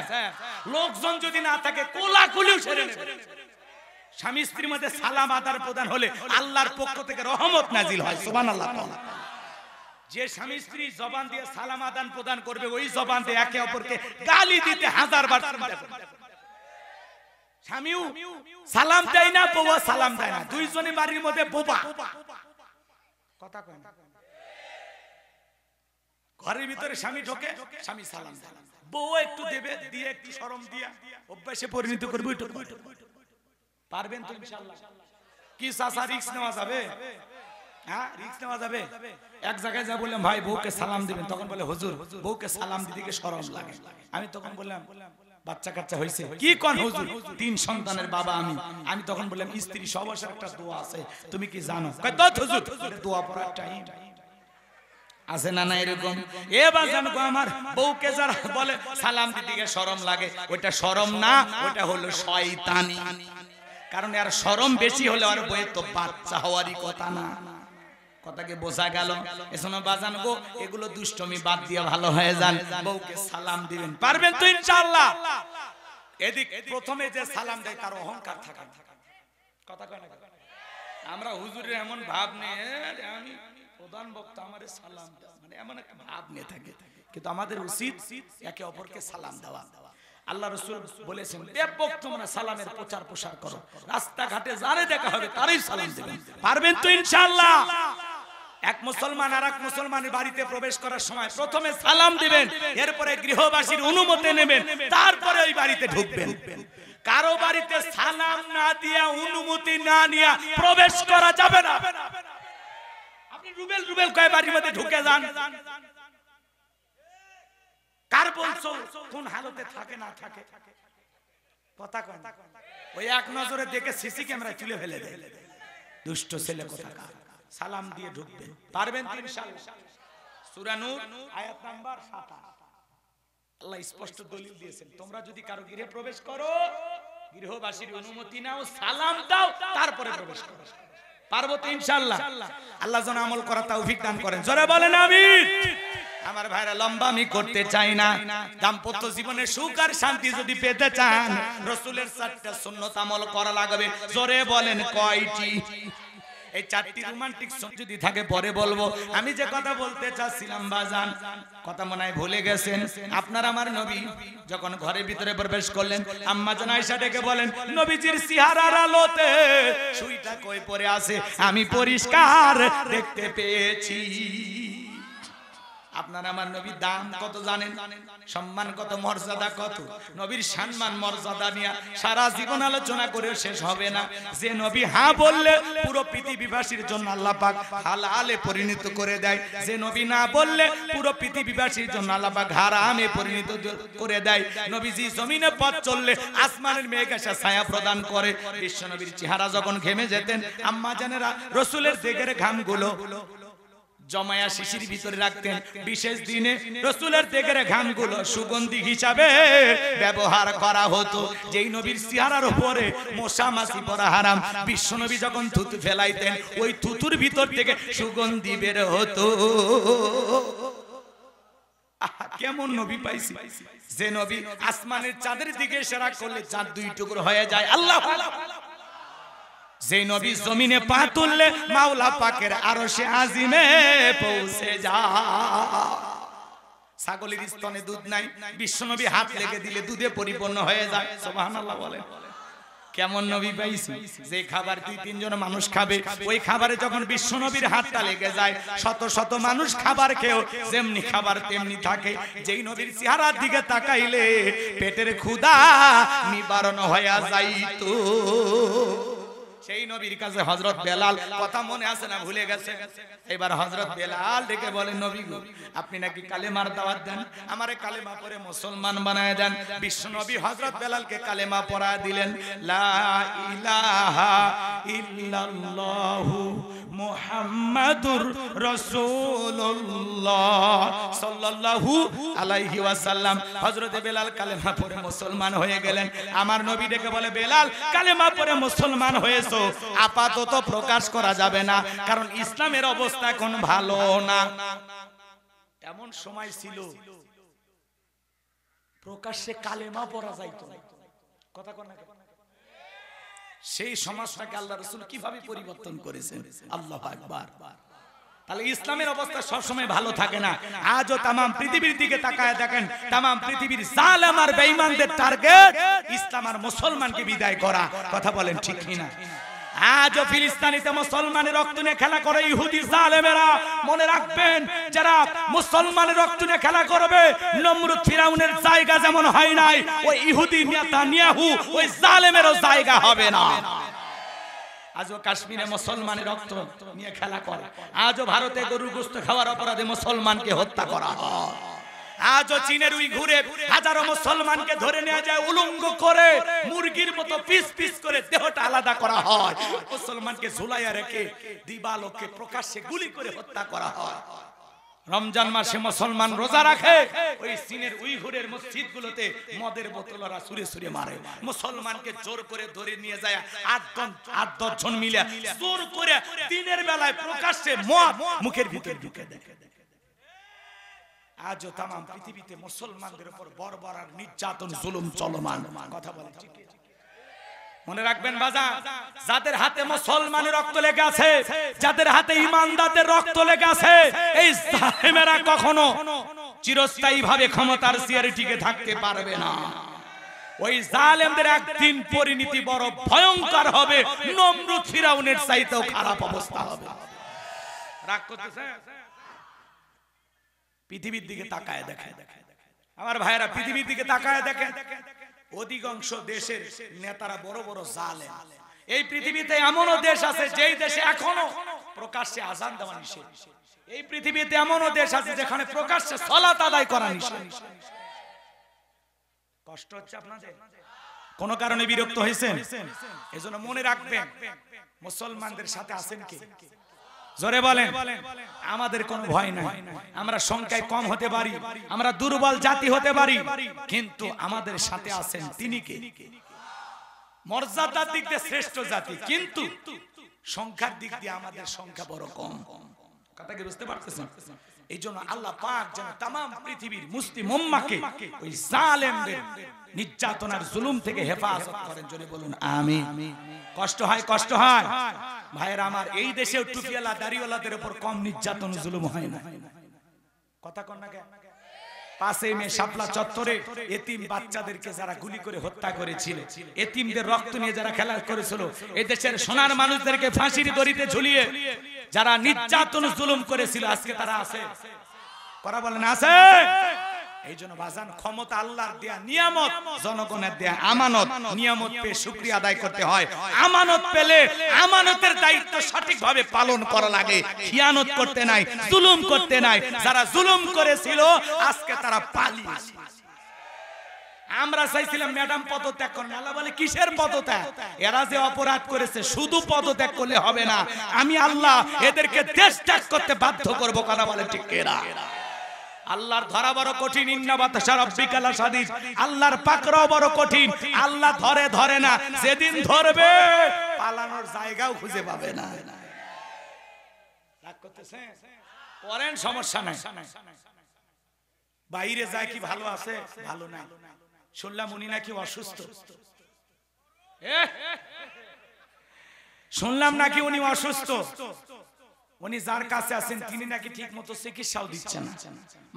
লোকজন যদি না থাকে কোলাকুলিও সেরে নেবে। স্বামী স্ত্রীর মধ্যে সালাম আদান প্রদান হলে আল্লাহর পক্ষ থেকে রহমত নাজিল হয়। সুবহানাল্লাহ। যে স্বামী স্ত্রী জবান দিয়ে সালাম আদান প্রদান করবে, ওই জবান দিয়ে একে অপরকে গালি দিতে হাজারবার স্বামীও সালাম দেয় না, বউও সালাম দেয় না, দুইজনে বাড়ির মধ্যে বোবা। কথা কয় না? ঘরের ভিতরে স্বামী ঢোকে, স্বামী সালাম দেয়, বউ একটু দেবে, দিয়ে একটু শরম দিয়া অভ্যাসে পরিণত করবে। পারবেন তো ইনশাআল্লাহ? কি চাচা রিস্ক নেওয়া যাবে? হ্যাঁ, রিস্ক নেওয়া যাবে। এক জায়গায় যা বললাম ভাই বউকে সালাম দিবেন, তখন বলে হুজুর বউকে সালাম দিতে শরম লাগে। আমি তখন বললাম বাচ্চা কাচ্চা হয়েছে? কি কোন হুজুর, 3 সন্তানের বাবা আমি। আমি তখন বললাম স্ত্রী সবশেষে একটা দোয়া আছে, তুমি কি জানো? কয় তো হুজুর, দোয়া পড়ার টাইম আছে না? না এরকম এবার জানো আমার বউকে যারা বলে সালাম দিতে শরম লাগে, ওটা শরম না, ওটা হলো শয়তানি। কারণ আর শরম বেশি হলে আর বইয়ের তো বাচ্চা হওয়ারই কথা না। কথাকে বোঝা গেল? এজন্য বাজান গো, এগুলো দুষ্টমি বাদ দিয়ে ভালো হয়ে যান, বউকে সালাম দিবেন। পারবেন তো ইনশাআল্লাহ? এদিক প্রথমে যে সালাম দেয় তার অহংকার থাকা। কথা কয় না? আমরা হুজুরের এমন ভাব নিয়ে, আমি প্রধান বক্তা, আমারে সালাম দাও, মানে এমন একটা ভাব নিয়ে থাকে। কিন্তু আমাদের উচিত একে অপরকে সালাম দেওয়া। আল্লাহ রাসূল বলেছেন, ব্যাপক তোমরা সালামের প্রচার প্রসার করো, রাস্তাঘাটে যারে দেখা হবে তারই সালাম দেবেন। পারবেন তো ইনশাআল্লাহ? এক মুসলমান আর এক মুসলমানের বাড়িতে প্রবেশ করার সময় প্রথমে সালাম দিবেন, এরপরে গৃহবাসীর অনুমতি নেবেন, তারপরে ওই বাড়িতে ঢুকবেন। কারো বাড়িতে সালাম না দিয়া, অনুমতি না নিয়ে প্রবেশ করা যাবে না। আপনি রুবেল রুবেল কয় বাড়ির মধ্যে ঢুকে যান, কার বলছো কোন হালতে থাকে না থাকে? কথা কয় না? ওই এক নজরে দেখে সিসি ক্যামেরা তুলে ফেলে দেয়। দুষ্ট ছেলে কোথাকার। সালাম দিয়ে ঢুকবেন। পারবেন তো ইনশাআল্লাহ? সূরা নূর আয়াত নাম্বার 27। আল্লাহ স্পষ্ট দলিল দিয়েছেন, তোমরা যদি কারো গৃহে প্রবেশ করো, গৃহবাসীর অনুমতি নাও, সালাম দাও, তারপরে প্রবেশ করো। পারবো তো ইনশাআল্লাহ? আল্লাহ যেন আমল করার তৌফিক দান করেন। জোরে বলেন আমিন। আমার ভাইরা, লম্বা আমি করতে চাই না। দাম্পত্য জীবনে সুখ আর শান্তি যদি পেতে চান, রাসূলের 4টা সুন্নাত আমল করা লাগবে। জোরে বলেন কয়টি? এই 4টি রোমান্টিক সং যদি থাকে পরে বলবো। আমি যে কথা বলতে চাচ্ছিলাম বাজান, কথা মনে হয় ভুলে গেছেন। আপনার আমার নবী যখন ঘরের ভিতরে প্রবেশ করলেন, আম্মা জান আয়েশা ডেকে বলেন, নবীজির চেহারার আলোতে সুইটা কই পড়ে আছে আমি পরিষ্কার দেখতে পেয়েছি। আপনার আমার নবীর দাম কত জানেন? সম্মান কত, মর্যাদা কত? নবীর সম্মান মর্যাদা নিয়ে সারা জীবন আলোচনা করে শেষ হবে না। যে নবী হ্যাঁ বললে পুরো পৃথিবীবাসীর জন্য আল্লাহ পাক হালালে পরিণত করে দেয়, যে নবী না বললে পুরো পৃথিবীবাসীর জন্য আল্লাহ পাক হারামে পরিণত করে দেয়। নবীজি জমিনে পথ চললে আসমানের মেঘ এসে ছায়া প্রদান করে। বিশ্ব নবীর চেহারা যখন ঘেমে যেতেন, আম্মা জানেরা রাসূলের দেগের ঘামগুলো জমায়া শিশির ভিতরে রাখতেন। বিশেষ দিনে রাসূলের দেগের ঘামগুলো সুগন্ধি হিসাবে ব্যবহার করা হতো। যেই নবীর চেহারার উপরে মশা মাছি পড়া হারাম, বিশ্ব নবী যখন থুতু ফেলাইতেন, ওই থুতুর ভিতর থেকে সুগন্ধি বের হতো। কেমন নবী পাইছি, যে নবী আসমানের চাঁদের দিকে ইশারা করলে চাঁদ 2 টুকরো হয়ে যায়। আল্লাহ। যে নবী জমিনে পা তুললে মাওলা পাকের আরশে আজিমে পৌঁছে যায়। ছাগলের স্তনে দুধ নাই, বিশ্ব নবী হাত লেগে দিলে দুধে পরিপূর্ণ হয়ে যায়। সুবহানাল্লাহ বলেন। কেমন নবী পাইছি যে খাবার 2-3 জন মানুষ খাবে, ওই খাবারে যখন বিশ্ব নবীর হাতটা লেগে যায় শত শত মানুষ খাবার খেয়েও যেমনি খাবার তেমনি থাকে। যেই নবীর চেহারার দিকে তাকাইলে পেটের ক্ষুধা নিবারণ হয়ে যাইতো। সেই নবীর কাছে হযরত বেলাল, কথা মনে আছে না ভুলে গেছে? এবার হযরত বেলাল ডেকে বলেন, নবী গো আপনি নাকি কালেমার দাওয়াত দেন, আমারে কালেমা পড়ে মুসলমান বানায় দেন। বিশ্ব নবী হযরত বেলালকে কালেমা পড়া দিলেন, লা ইলাহা ইল্লাল্লাহু মুহাম্মাদুর রাসূলুল্লাহ সাল্লাল্লাহু আলাইহি ওয়াসাল্লাম। হযরত বেলাল কালেমা পড়ে মুসলমান হয়ে গেলেন। আমার নবী ডেকে বলে, বেলাল কালেমা পড়ে মুসলমান হয়েছো, আপাতত প্রকাশ করা যাবে না, কারণ ইসলামের অবস্থা এখন ভালো না। এমন সময় ছিল প্রকাশ্যে কালেমা পড়া যাইতো না। কথা কোন না? সেই সমাজটাকে আল্লাহ রাসূল কিভাবে পরিবর্তন করেছেন, আল্লাহু আকবার। তাহলে ইসলামের অবস্থা সবসময় ভালো থাকে না। আজও তাম পৃথিবীর দিকে তাকায় দেখেন, তাম পৃথিবীর জালেম আর বেঈমানদের টার্গেট ইসলাম আর মুসলমানকে বিদায় করা। কথা বলেন ঠিক কিনা? আজও ফিলিস্তিনিতে মুসলমানের রক্ত নিয়ে খেলা করে ইহুদি জালেমেরা। মনে রাখবেন, যারা মুসলমানের রক্ত নিয়ে খেলা করবে, নমরুদ ফিরাউনের জায়গা যেমন হয় নাই, ওই ইহুদি নেতানিয়াহু ওই জালেমেরও জায়গা হবে না। আজও কাশ্মীরে মুসলমানের রক্ত নিয়ে খেলা করে, আজও ভারতে গরুর গোশত খাওয়ার অপরাধে মুসলমানকে হত্যা করা হয়, আজও চীনের উইঘুরে হাজারো মুসলমানকে ধরে নিয়ে যায় উলঙ্গ করে মুরগির মতো পিস পিস করে দেহটা আলাদা করা হয়, মুসলমানকে ঝুলাইয়া রেখে দিবালোকে প্রকাশ্যে গুলি করে হত্যা করা হয়। রমজান মাসে মুসলমান রোজা রাখে, ওই চীনের উইঘুরের মসজিদগুলোতে মদের বোতলরা ছুঁড়ে ছুঁড়ে মারে, মুসলমানকে জোর করে ধরে নিয়ে যায় 8-10 জন মিলে জোর করে দিনের বেলায় প্রকাশ্যে মদ মুখের ভিতরে ঢুকে দেয়। আজও তাম পৃথিবীতে মুসলমানদের উপর বর্বর আর নির্যাতন জুলুম চলমান। কথা বলেন ঠিক? মনে রাখবেন বাজার, যাদের হাতে মুসলমানের রক্ত লেগে আছে, যাদের হাতে ইমানদারদের রক্ত লেগে আছে, এই জালেমেরা কখনো চিরস্থায়ী ভাবে ক্ষমতার চেয়ারে টিকে থাকতে পারবে না। ওই জালেমদের একদিন পরিণতি বড় ভয়ঙ্কর হবে, নমরুদ ফিরাউনের চাইতেও খারাপ অবস্থা হবে। রাগ করতেছে? পৃথিবীর দিকে তাকায় দেখেন আমার ভাইরা, পৃথিবীর দিকে তাকায় দেখেন, অধিকাংশ দেশের নেতারা বড় বড় জালেম। এই পৃথিবীতে এমনও দেশ আছে যেই দেশে এখনো প্রকাশ্যে আযান দেওয়া নিষেধ। এই পৃথিবীতে এমনও দেশ আছে যেখানে প্রকাশ্যে সালাত আদায় করা নিষেধ। কষ্ট হচ্ছে আপনাদের? কোন কারণে বিরক্ত হয়েছেন? এজন্য মনে রাখবেন, মুসলমানদের সাথে আছেন কে? জোরে বলেন। আমাদের কোনো ভয় নাই, আমরা সংখ্যায় কম হতে পারি, আমরা দুর্বল জাতি হতে পারি, কিন্তু আমাদের সাথে আছেন তিনি কে? মর্যাদার দিক দিয়ে শ্রেষ্ঠ জাতি, কিন্তু সংখ্যার দিক দিয়ে আমাদের সংখ্যা বড় কম। কথা কি বুঝতে পারতেছেন? এই জন্য আল্লাহ পাক যেন তামাম পৃথিবীর মুসলিম উম্মাহকে ওই জালেমদের নির্যাতনার জুলুম থেকে হেফাজত করেন। জোরে বলুন আমিন। কষ্ট হয়, কষ্ট হয় ভাইয়েরা আমার, এই দেশেও টুপিওয়ালা দাড়িওয়ালাদের উপর কম নির্যাতন জুলুম হয় না। কথা কন না কেন? 5 মে শাপলা চত্বরে এতিম বাচ্চাদেরকে যারা গুলি করে হত্যা করেছিল, এতিমদের রক্ত নিয়ে যারা খেলা করেছিল, এই দেশের সোনার মানুষদেরকে ফাঁসির দড়িতে ঝুলিয়ে যারা নির্যাতন জুলুম করেছিল, আজকে তারা আছে? করা বলেন আছে? এই জন্য বাজান, ক্ষমতা আল্লাহর দেয়া নিয়ামত, জনগণের দেয়া আমানত। নিয়ামত পেয়ে শুকরিয়া আদায় করতে হয়, আমানত পেলে আমানতের দায়িত্ব সঠিকভাবে পালন করা লাগে। খিয়ানত করতে নাই, জুলুম করতে নাই। যারা জুলুম করেছিল আজকে তারা পালিয়েছে। আমরা চাইছিলাম ম্যাডাম পদত্যাগ করেন, আল্লাহ বলে কিসের পদত্যাগ? এরা যে অপরাধ করেছে শুধু পদত্যাগ করলে হবে না, আমি আল্লাহ এদেরকে দেশ ত্যাগ করতে বাধ্য করব। কথা বলে ঠিক এরা? আল্লাহর ধরা বড় কঠিন, আল্লাহর পাকড়াও বড় কঠিন। আল্লাহ ধরে ধরে না, যেদিন ধরবে পালানোর জায়গাও খুঁজে পাবে না। রাগ করতেছে? পরেন, সমস্যা নাই। বাইরে যায় কি ভালো আছে? ভালো না। শুনলাম উনি নাকি অসুস্থ, শুনলাম নাকি উনি অসুস্থ। উনি যার কাছে আছেন তিনি নাকি ঠিক মতো চিকিৎসাও দিচ্ছেন না।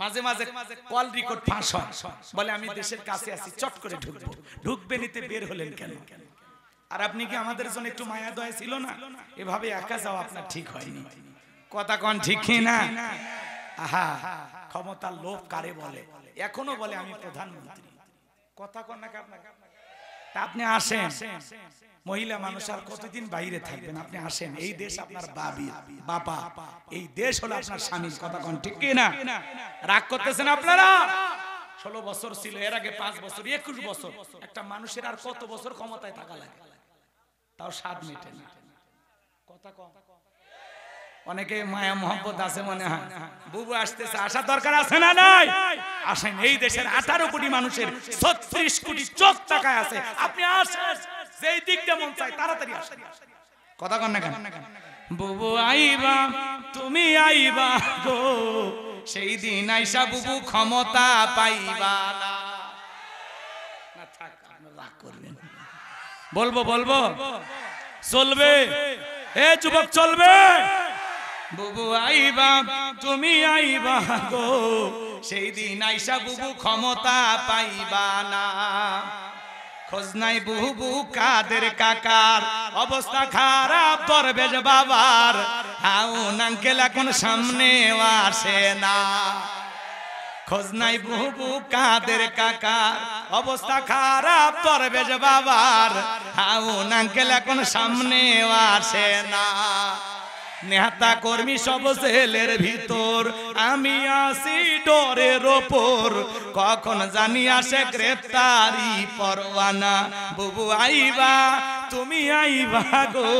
মাঝে মাঝে কল রেকর্ড ফাঁস হয়, বলে আমি দেশের কাছে আছি, চট করে ঢুকবে। নিতে বের হলেন কেন? আর আপনি কি আমাদের জন্য একটু মায়া দয়া ছিল না? এভাবে একা যাও আপনার ঠিক হয়নি। কথা কোন ঠিক কি না? আহা, ক্ষমতার লোভ কারে বলে? এখনো বলে আমি প্রধানমন্ত্রী। কথা কোন না আপনাকে? তা আপনি আসেন, মহিলা মানুষ আর কতদিন বাইরে থাকবেন? আপনি আসেন, এই দেশ আপনার বাবা, এই দেশ হলো আপনার স্বামীর। কথা কোন ঠিক কি না? রাগ করতেছেন আপনারা? 16 বছর ছিল, এর আগে 5 বছর, 21 বছর। একটা মানুষের আর কত বছর ক্ষমতায় থাকা লাগে? তাও স্বাদ মেটে না। কথা কম। অনেকে মায়া মোহাম্মত আছে মনে হয়, বুবু আসতেছে, আসার দরকার আছে না নাই? আসেন, এই দেশের 18 কোটি মানুষের 36 কোটি চোখ তাকায় আছে। আপনি আসেন, যেই দিকটা মন চায় তাড়াতাড়ি আসেন। কথা কন না কেন? বুবু আইবা, তুমি আইবা গো, সেই দিন আইসা বুবু ক্ষমতা পাইবা না। না থাক, আপনারা রাগ করবেন। বলবো চলবে, এ যুবক চলবে। বুবু আইবা, তুমি আইবা গো, সেই দিন আইসা বুবু ক্ষমতা পাইবা না। খোঁজ নাই বুবু কাদের কাকার, অবস্থা খারাপ দরবেশ বাবার, হাউন আঙ্কেল এখন সামনে আসে না। খোঁজ নাই বুবু কাদের কাকার, অবস্থা খারাপ দরবেশ বাবার, হাউন আঙ্কেল এখন সামনে আসে না। নেতা কর্মী সব জেলের ভিতর, আমি আসি ডরের ওপর, কখন জানি আসে গ্রেফতারি পরোয়ানা। বুবু আইবা, তুমি আইবা গো,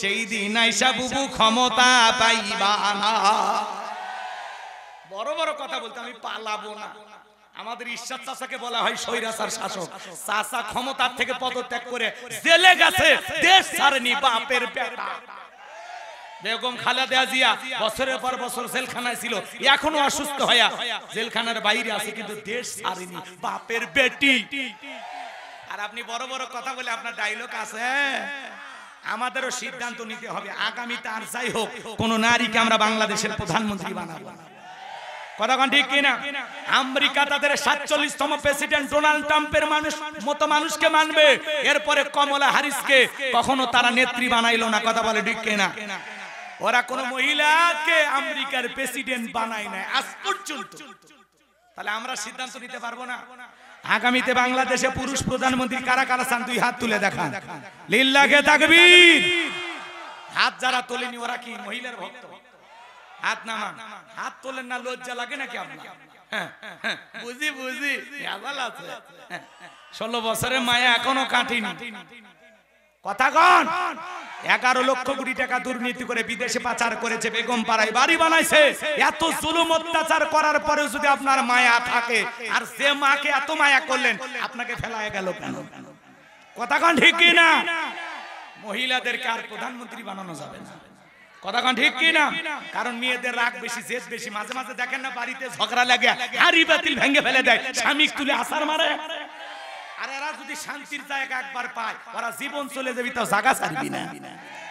সেই দিন আইসা বুবু ক্ষমতা পাইবা না। বড় বড় কথা বলতে আমি পালাবো না। আমাদের ঈশ্বর চাচাকে বলা হয় স্বৈরাচার শাসক। চাচা ক্ষমতার থেকে পদত্যাগ করে জেলে গেছে, দেশ ছাড়েনি বাপের বেটা। বেগম খালেদা জিয়া বছরের পর বছর জেলখানায় ছিল, এখনো অসুস্থ হয়ে জেলখানার বাইরে আছে, কিন্তু দেশ ছাড়েনি বাপের বেটি। আর আপনি বড় বড় কথা বলে আপনার ডায়লগ আছে। আমাদেরও সিদ্ধান্ত নিতে হবে, আগামীতে আর যাই হোক কোন নারীকে আমরা বাংলাদেশের প্রধানমন্ত্রী বানাবো। কথা কোন ঠিক কিনা? আমেরিকা তাদের 47তম প্রেসিডেন্ট ডোনাল্ড ট্রাম্পের মতো মানুষকে মানবে, এরপরে কমলা হ্যারিসকে কখনো তারা নেত্রী বানাইলো না। কথা বলে ঠিক কিনা? ওরা কোন মহিলাকে আমেরিকার প্রেসিডেন্ট বানায় না আজ পর্যন্ত। তাহলে আমরা সিদ্ধান্ত নিতে পারবো না আগামীতে বাংলাদেশে পুরুষ প্রধানমন্ত্রী কারা কারা চান? 2 হাত তুলে দেখান। লিল্লাহে তাকবীর। হাত যারা তোলেনি ওরা কি মহিলার ভক্ত? হাত নামা। হাত তোলেন না, লজ্জা লাগে নাকি আপনার? বুঝি ভেজাল আছে। 16 বছরের মায়া এখনো কাটেনি। কথা কন। 11 লক্ষ কোটি টাকা দুর্নীতি করে বিদেশে পাচার করেছে, বেগম পাড়ায় বাড়ি বানাইছে। এত জুলুম অত্যাচার করার পরেও যদি আপনার মায়া থাকে, আর যে মাকে এত মায়া করলেন আপনাকে ফেলায় গেল কেন? কথা কন ঠিক কি না? মহিলাদেরকে আর প্রধানমন্ত্রী বানানো যাবে না। কথা কন ঠিক কি না? কারণ মেয়েদের রাগ বেশি, জেদ বেশি। মাঝে মাঝে দেখেন না বাড়িতে ঝগড়া লাগে, হাড়ি বাতিল ভেঙে ফেলে দেয়, স্বামী তুলে আসার মারে। আর এরা যদি শান্তির জায়গা একবার পায়, ওরা জীবন চলে যাবি তাও জায়গা ছাড়বি না।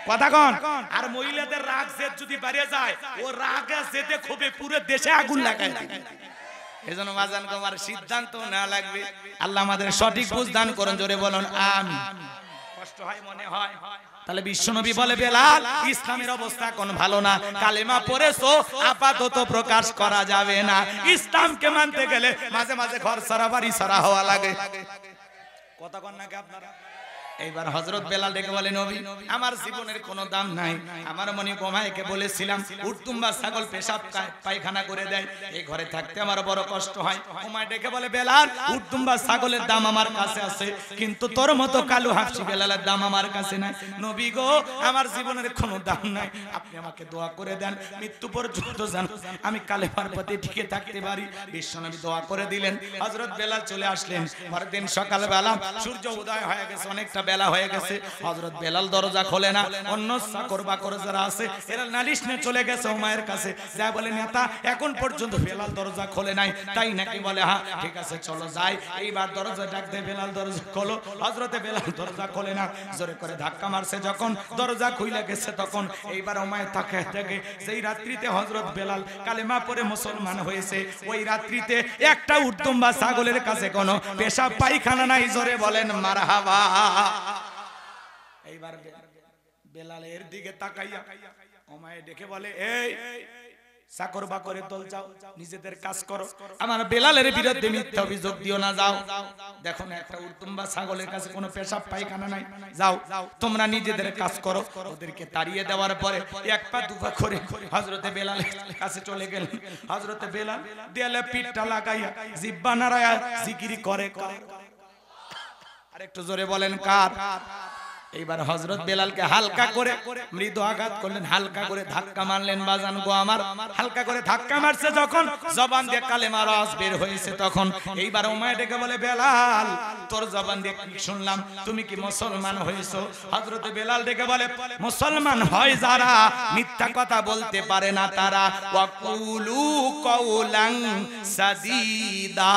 কথা কন। আর মহিলাদের রাগ জেদ যদি বেড়ে যায়, ও রাগে জেদে খুবই পুরো দেশে আগুন লাগায় দিবে। এজন্য বাজান তোমার সিদ্ধান্ত না লাগবে। আল্লাহ আমাদের সঠিক বুঝ দান করুন, জোরে বলুন আমিন। কষ্ট হয় মনে হয়, তাহলে বিশ্বনবী বলে বেলাল ইসলামের অবস্থা কোন ভালো না, কালেমা পড়েছো আপাতত প্রকাশ করা যাবে না। ইসলামকে মানতে গেলে মাঝে মাঝে ঘর ছাড়া বাড়ি ছাড়া হওয়া লাগে। কথা কন নাকি আপনারা? এইবার হযরত বেলাল ডেকে বলে নবী আমার জীবনের কোনো দাম নাই। আমার মনে গোমাইকে বলেছিলাম উটতুম্বা ছাগল পেশাব পায়খানা করে দেয়, এই ঘরে থাকতে আমার বড় কষ্ট হয়। গোমাই ডেকে বলে বেলাল উটতুম্বা ছাগলের দাম আমার কাছে আছে, কিন্তু তোর মতো কালো হাসি বেলালের দাম আমার কাছে নাই। নবী গো আমার জীবনের কোনো দাম নাই, আপনি আমাকে দোয়া করে দেন, মৃত্যু পর্যন্ত যেন আমি কালেমার পথে টিকে থাকতে পারি। বিশ্বনবী দোয়া করে দিলেন। হযরত বেলাল চলে আসলেন। পরদিন সকালবেলা সূর্য উদয় হয়ে গেছে, অনেকটা বেলা হয়ে গেছে। হযরত বেলাল দরজা খোলে না। অন্য চাকর বাকর যারা আছে এরা নালিশ নিয়ে চলে গেছে উমায়ের কাছে, যা বলে নেতা এখন পর্যন্ত বেলাল দরজা খোলে নাই, তাই নাকি? বলে হ্যাঁ ঠিক আছে চলো যাই। এইবার দরজা ডাক দে, বেলাল দরজা খোলো। হযরতে বেলাল দরজা খোলে না, জোরে করে ধাক্কা মারছে। যখন দরজা খুইলা গেছে তখন এইবার উমায়ের তাকে দেখে যেই রাত্রিতে হযরত বেলাল কালেমা পড়ে মুসলমান হয়েছে, ওই রাত্রিতে একটা উটদুম্বা ছাগলের কাছে কোনো পেশাব পায়খানা নাই। জোরে বলেন মারহাবা। এইবার বেলালের দিকে তাকাইয়া ওমায়ে ডেকে বলে, এই চাকর বাকরে দল যাও, নিজেদের কাজ করো, আমার বেলালের বিরুদ্ধে মিথ্যা অভিযোগ দিও না। যাও, দেখো না একটা উর্তুম্বা ছাগলের কাছে কোনো পেশাব পায়খানা নাই, যাও তোমরা নিজেদের কাজ করো। ওদেরকে তাড়িয়ে দেওয়ার পরে এক পা দুপা করে হযরতে বেলালের কাছে চলে গেলেন। হযরতে বেলাল দেয়ালে পিঠটা লাগাইয়া জিহ্বা নাড়ায়া জিকির করে। আর একটু জোরে বলেন কার? এইবার হযরত বেলালকে হালকা করে মৃদু আঘাত করলেন, হালকা করে ধাক্কা মারলেন। বাজান গো আমার, হালকা করে ধাক্কা মারছে যখন জবান দিয়ে কালেমার আওয়াজ বের হয়েছে, তখন এইবার ওমায়ে ডেকে বলে, বেলাল তোর জবান দিয়ে কি শুনলাম, তুমি কি মুসলমান হয়েছো? হযরত বেলাল ডেকে বলে, মুসলমান হয় যারা মিথ্যা কথা বলতে পারে না তারা, ওয়াকুলু কাওলান সাদীদা।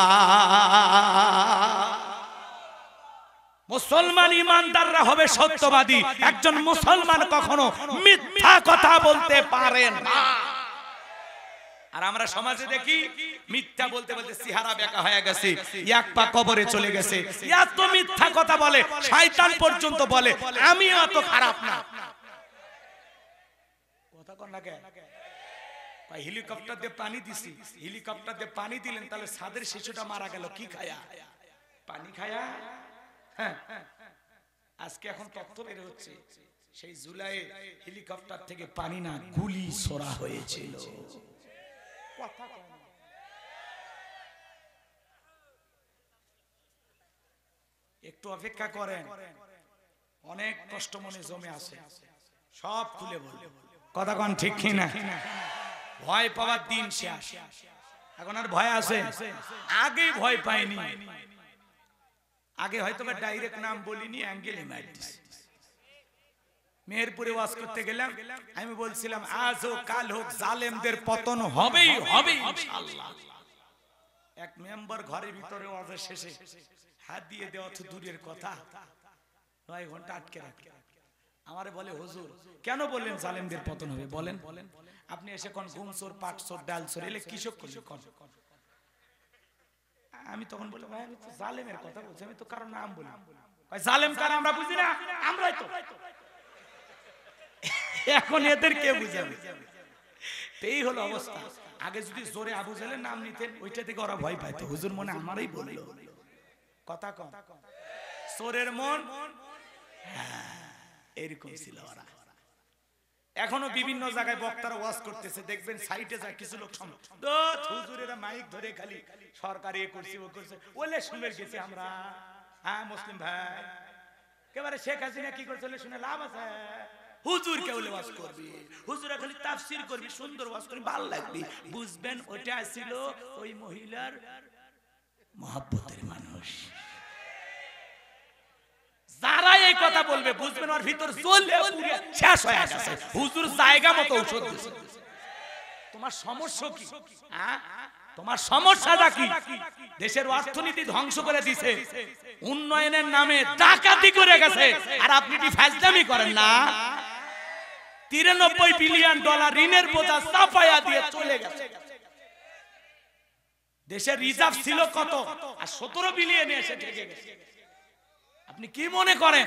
মুসলমান ইমানদাররা হবে সত্যবাদী। একজন মুসলমান কখনো মিথ্যা কথা বলতে পারে না। আর আমরা সমাজে দেখি মিথ্যা বলতে বলতে চেহারা বেঁকা হয়ে গেছে, এক পা কবরে চলে গেছে। এত মিথ্যা কথা বলে, শয়তান পর্যন্ত বলে আমি এত খারাপ না। কথা কোন না কে? হেলিকপ্টার দিয়ে পানি দিছি, হেলিকপ্টার দিয়ে পানি দিলেন, তাহলে সাদের শিশুটা মারা গেল কি খায়া? পানি খায়া। আজকে এখন তথ্য বের হচ্ছে সেই জুলাই হেলিকপ্টার থেকে পানি না গুলি ছোড়া হয়েছিল। একটু অপেক্ষা করেন, অনেক কষ্ট মনে জমে আছে, সব খুলে বলবো। কথা কোন ঠিক কিনা? ভয় পাওয়ার দিন শেষ, এখন আর ভয় আছে? আগে ভয় পাইনি, আগে হয়তো ডাইরেক্ট নাম বলিনি, অ্যাঙ্গেলে মার দিছি। মেহেরপুরে ওয়াজ করতে গেলাম, আমি বলছিলাম আজ হোক কাল হোক জালেমদের পতন হবেই হবে ইনশাআল্লাহ। এক মেম্বার ঘরের ভিতরে ওয়াজের শেষে হাত দিয়ে দেওয়া তো দূরের কথা, 9 ঘন্টা আটকে রাখে। আমারে বলে, হুজুর কেন বললেন জালেমদের পতন হবে? বলেন আপনি এসে কোন ঘুম চোর, পাট চোর, ডাল চোর এলে কৃষক করলে কোন? আমি তখন বলি, ভাই আমি তো জালেমের কথা বলছি, আমি তো কারো নাম বলি। জালেম কারা আমরা বুঝি না, আমরাই তো। এখন এদের কে বুঝাবে? এই হলো অবস্থা। আগে যদি জোরে আবু জাহেলের নাম নিতেন, ওইটা থেকে ওরা ভয় পাইতো। হুজুর মনে আমারই বললো। কথা কম, চোরের মন এরকম ছিল ওরা। এখনো বিভিন্ন জায়গায় বক্তারা ওয়াজ করতেছে, দেখবেন সাইটে যায় কিছু লোক হুজুরেরা মাইক ধরে খালি সরকারি এ করছে ও করছে, ওলে শুনে গেছি আমরা। হ্যাঁ মুসলিম ভাই, একেবারে শেখ হাসিনা কি করছে শুনে লাভ আছে? হুজুর কেউ ওয়াজ করবি, হুজুরা খালি তাফসীর করবি, সুন্দর ওয়াজ করবি, ভালো লাগবে। বুঝবেন ওটা ছিল ওই মহিলার মহব্বতের মানুষ। যারা এই কথা বলবে বুঝবেন ওর ভিতর জ্বলে পুড়ে শেষ হয়ে গেছে। হুজুর জায়গা মতো ঔষধ দিয়েছে। তোমার সমস্যা কি? তোমার সমস্যাটা কি? দেশের অর্থনীতি ধ্বংস করে দিয়েছে, উন্নয়নের নামে ডাকাতি করে গেছে, আর আপনি কি ফাজলামি করেন না? 93 বিলিয়ন ডলার ঋণের বোঝা চাপায়া দিয়ে চলে গেছে। দেশের রিজার্ভ ছিল কত, আর 17 বিলিয়ন এসে ঠেকে গেছে। আপনি কি মনে করেন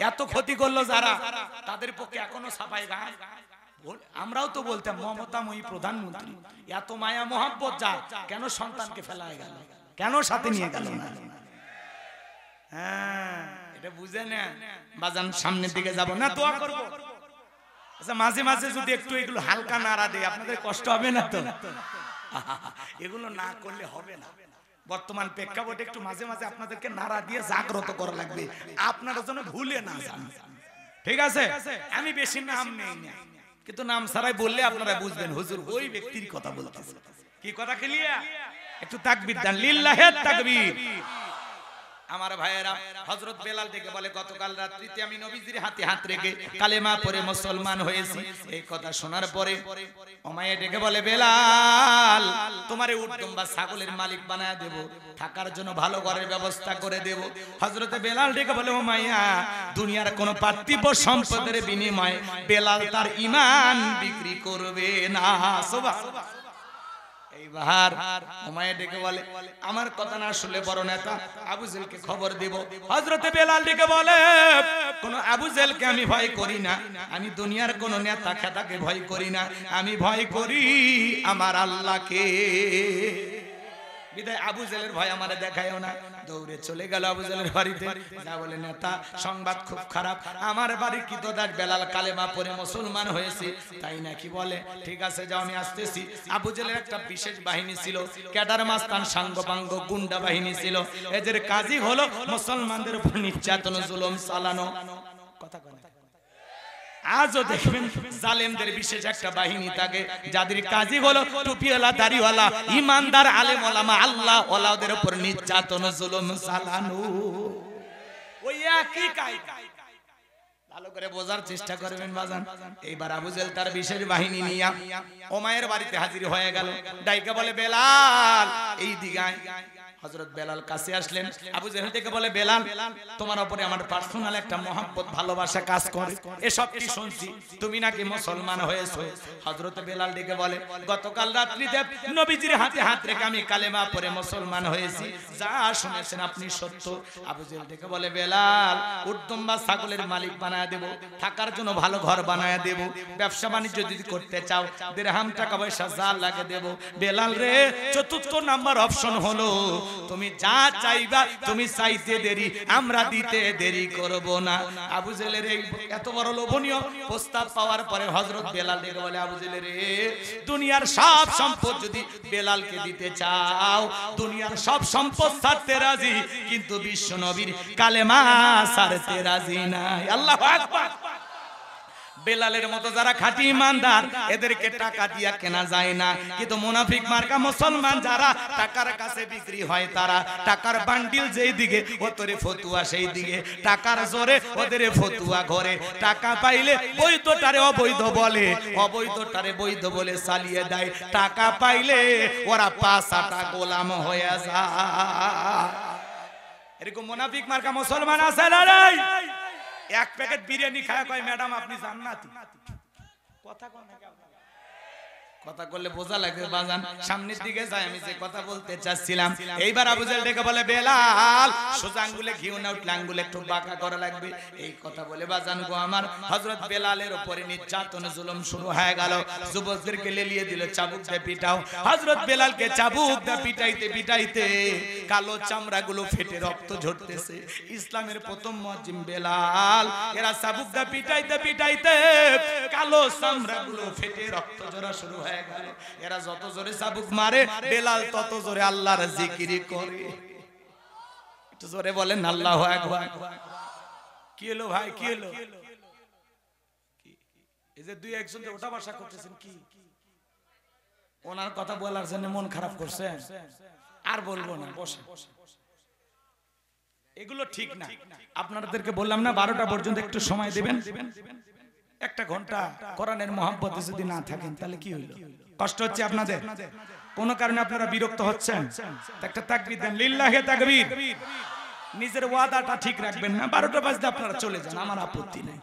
এত ক্ষতি করলো যারা, তাদের পক্ষে এখনো ছাপাই গান? আমরাও তো বলতাম মমতাময়ী প্রধানমন্ত্রী, এত মায়া মহব্বত যা, কেন সন্তানকে ফেলায় গেল, কেন সাথে নিয়ে গেল না? হ্যাঁ এটা বুঝে না বাজান, সামনের দিকে যাব না, দোয়া করব। আচ্ছা মাঝে মাঝে যদি একটু এগুলো হালকা নাড়া দেয়, আপনাদের কষ্ট হবে না তো? এগুলো না করলে হবে না। বর্তমান প্রেক্ষাপটে একটু মাঝে মাঝে আপনাদেরকে নাড়া দিয়ে জাগ্রত করা লাগবে, আপনারা যেন ভুলে না যান। ঠিক আছে? আমি বেশি নাম নেই না, কিন্তু নাম ছাড়াই বললে আপনারা বুঝবেন হুজুর ওই ব্যক্তির কথা বলতেছে। কি কথা ক্লিয়ার? একটু তাকবীর দেন, লিল্লাহি তাকবীর। আমার ভাইয়েরা, হযরত বেলাল থেকে বলে গতকাল রাত্রিতে আমি নবীজির হাতে হাত রেখে কালেমা পড়ে মুসলমান হয়েছি। এই কথা শোনার পরে ওমাইয়া ডেকে বলে, বেলাল তোমারে উটদম বা ছাগলের মালিক বানায় দেব, থাকার জন্য ভালো ঘরের ব্যবস্থা করে দেব। হযরতে বেলাল ডেকে বলে, ওমাইয়া দুনিয়ার কোন পার্থিব সম্পদের বিনিময়ে বেলাল তার ঈমান বিক্রি করবে না। সুবহানাল্লাহ। এইবার উমাইয়া ডেকে বলে আমার কথা না শুনলে বড় নেতা আবু জেলকে খবর দেব। হযরতে বেলাল ডেকে বলে কোন আবু জেলকে আমি ভয় করি না, আমি দুনিয়ার কোন নেতা খেতাকে ভয় করি না, আমি ভয় করি আমার আল্লাহকে। বিদায় আবু জেলের ভয় আমারে দেখায়ও না। দৌড়ে চলে গেল আবু জেলের বাড়িতে। যা বলে নেতা সংবাদ খুব খারাপ, আমার বাড়ির কৃতদাস বেলাল কালেমা পড়ে মুসলমান হয়েছে। তাই নাকি? বলে ঠিক আছে যাও আমি আসতেছি। আবু জেলের একটা বিশেষ বাহিনী ছিল, ক্যাডার মাস্তান সাঙ্গপাঙ্গ গুন্ডা বাহিনী ছিল। এদের কাজই হলো মুসলমানদের উপর নির্যাতন জুলুম চালানো। কথা বলে আজও দেখবেন জালেমদের বিশেষ একটা বাহিনী থাকে, যাদের কাজই হলো টুপিওয়ালা দাড়িওয়ালা ইমানদার আলেম ওলামা আল্লাহ ওয়ালাদের উপর নির্যাতন জুলুম চালানো। ওই একই কায়দা, ভালো করে বোঝার চেষ্টা করবেন বাজান। এইবার আবু জেল তার বিশেষ বাহিনী নিয়ে উমাইয়ার বাড়িতে হাজির হয়ে গেল। ডাইকা বলে বেলাল এই দিকে আয়। হযরত বেলাল কাছে আসলেন। আবু জেহেল থেকে বলে বেলাল তোমার উপরে আমার পার্সোনাল একটা মহব্বত ভালোবাসা কাজ করে, এসব কি শুনছি তুমি নাকি মুসলমান হয়েছো। হযরত বেলাল ডেকে বলে গতকাল রাত্রিতে নবীজির হাতে হাত রেখে আমি কালেমা পড়ে মুসলমান হয়েছি, যা শুনেছেন আপনি সত্য। আবু জেহেল ডেকে বলে বেলাল উর্দম্বা ছাগলের মালিক বানায় দেব, থাকার জন্য ভালো ঘর বানায় দেব, ব্যবসা বাণিজ্য যদি করতে চাও দিরহাম টাকা পয়সা যা লাগে দেব। বেলাল রে চতুর্থ নাম্বার অপশন হলো তুমি যা চাইবা তুমি চাইতে দেরি, আমরা দিতে দেরি করব না। আবু জেলের এই এত বড় লোভনীয় প্রস্তাব পাওয়ার পরে হযরত বেলাল ডেকে বলে আবু জেলের দুনিয়ার সব সম্পদ যদি বেলালকে দিতে চাও, দুনিয়ার সব সম্পদ ছাড়তে রাজি, কিন্তু বিশ্ব নবীর কালেমা ছাড়তে রাজি নাই। আল্লাহু আকবার। বেলালের মতো যারা খাঁটি ইমানদার এদেরকে টাকা দিয়া কেনা যায় না, কিন্তু মুনাফিক মার্কা মুসলমান যারা টাকার কাছে বিক্রি হয়, তারা টাকার বান্ডিল যেই দিকে ওতরে ফতুয়া সেই দিকে, টাকার জোরে ওদের ফতুয়া ঘরে। টাকা পাইলে বৈধটারে অবৈধ বলে, অবৈধটারে বৈধ বলে চালিয়ে দেয়। টাকা পাইলে ওরা পাঁচাটা গোলাম হয়ে যায়। এরকম মুনাফিক মার্কা মুসলমান আছে না রে? এক প্যাকেট বিরিয়ানি খায় কয় ম্যাডাম আপনি জান্নাতি। কথা কোন না কথা করলে বোঝা লাগে বাজান। সামনের দিকে যাই, আমি যে কথা বলতে চাচ্ছিলাম। এইবার আবু জেল ডেকে বলে বেলাল সোজা আঙ্গুলে ঘিউ না উঠলে আঙ্গুলে একটু বাঁকা করা লাগবে। এই কথা বলে বাজান গো আমার হযরত বেলালের উপরে নির্যাতন জুলুম শুরু হয়ে গেল। যুবকদেরকে লেলিয়ে দিল চাবুক দিয়ে পিটাও। হযরত বেলালকে চাবুক দিয়ে পিটাইতে পিটাইতে কালো চামড়াগুলো ফেটে রক্ত ঝরতেছে। ইসলামের প্রথম মুয়াজ্জিন বেলাল, এরা চাবুক দিয়ে পিটাইতে পিটাইতে কালো চামড়াগুলো ফেটে রক্ত ঝরা শুরু হয়ে গেল। এরা যত জোরে চাবুক মারে বেলাল তত জোরে আল্লাহর জিকির করে। একটু জোরে বলেন আল্লাহু আকবার। কি হলো ভাই, কি হলো? এই যে দুই একজন ওটা ভাষা করতেছেন, কি ওনার কথা বলার জন্য মন খারাপ করছেন? আর বলবো না, বসে। এগুলো ঠিক না। আপনাদেরকে বললাম না 12টা পর্যন্ত একটু সময় দিবেন। একটা ঘন্টা কোরআনের মহব্বতে যদি না থাকেন তাহলে কি হইল? কষ্ট হচ্ছে আপনাদের? কোন কারণে আপনারা বিরক্ত হচ্ছেন? একটা তাকবীর দেন, লিল্লাহি তাকবীর। নিজের ওয়াদাটা ঠিক রাখবেন না। 12টা বাজতে আপনারা চলে যান, আমার আপত্তি নেই।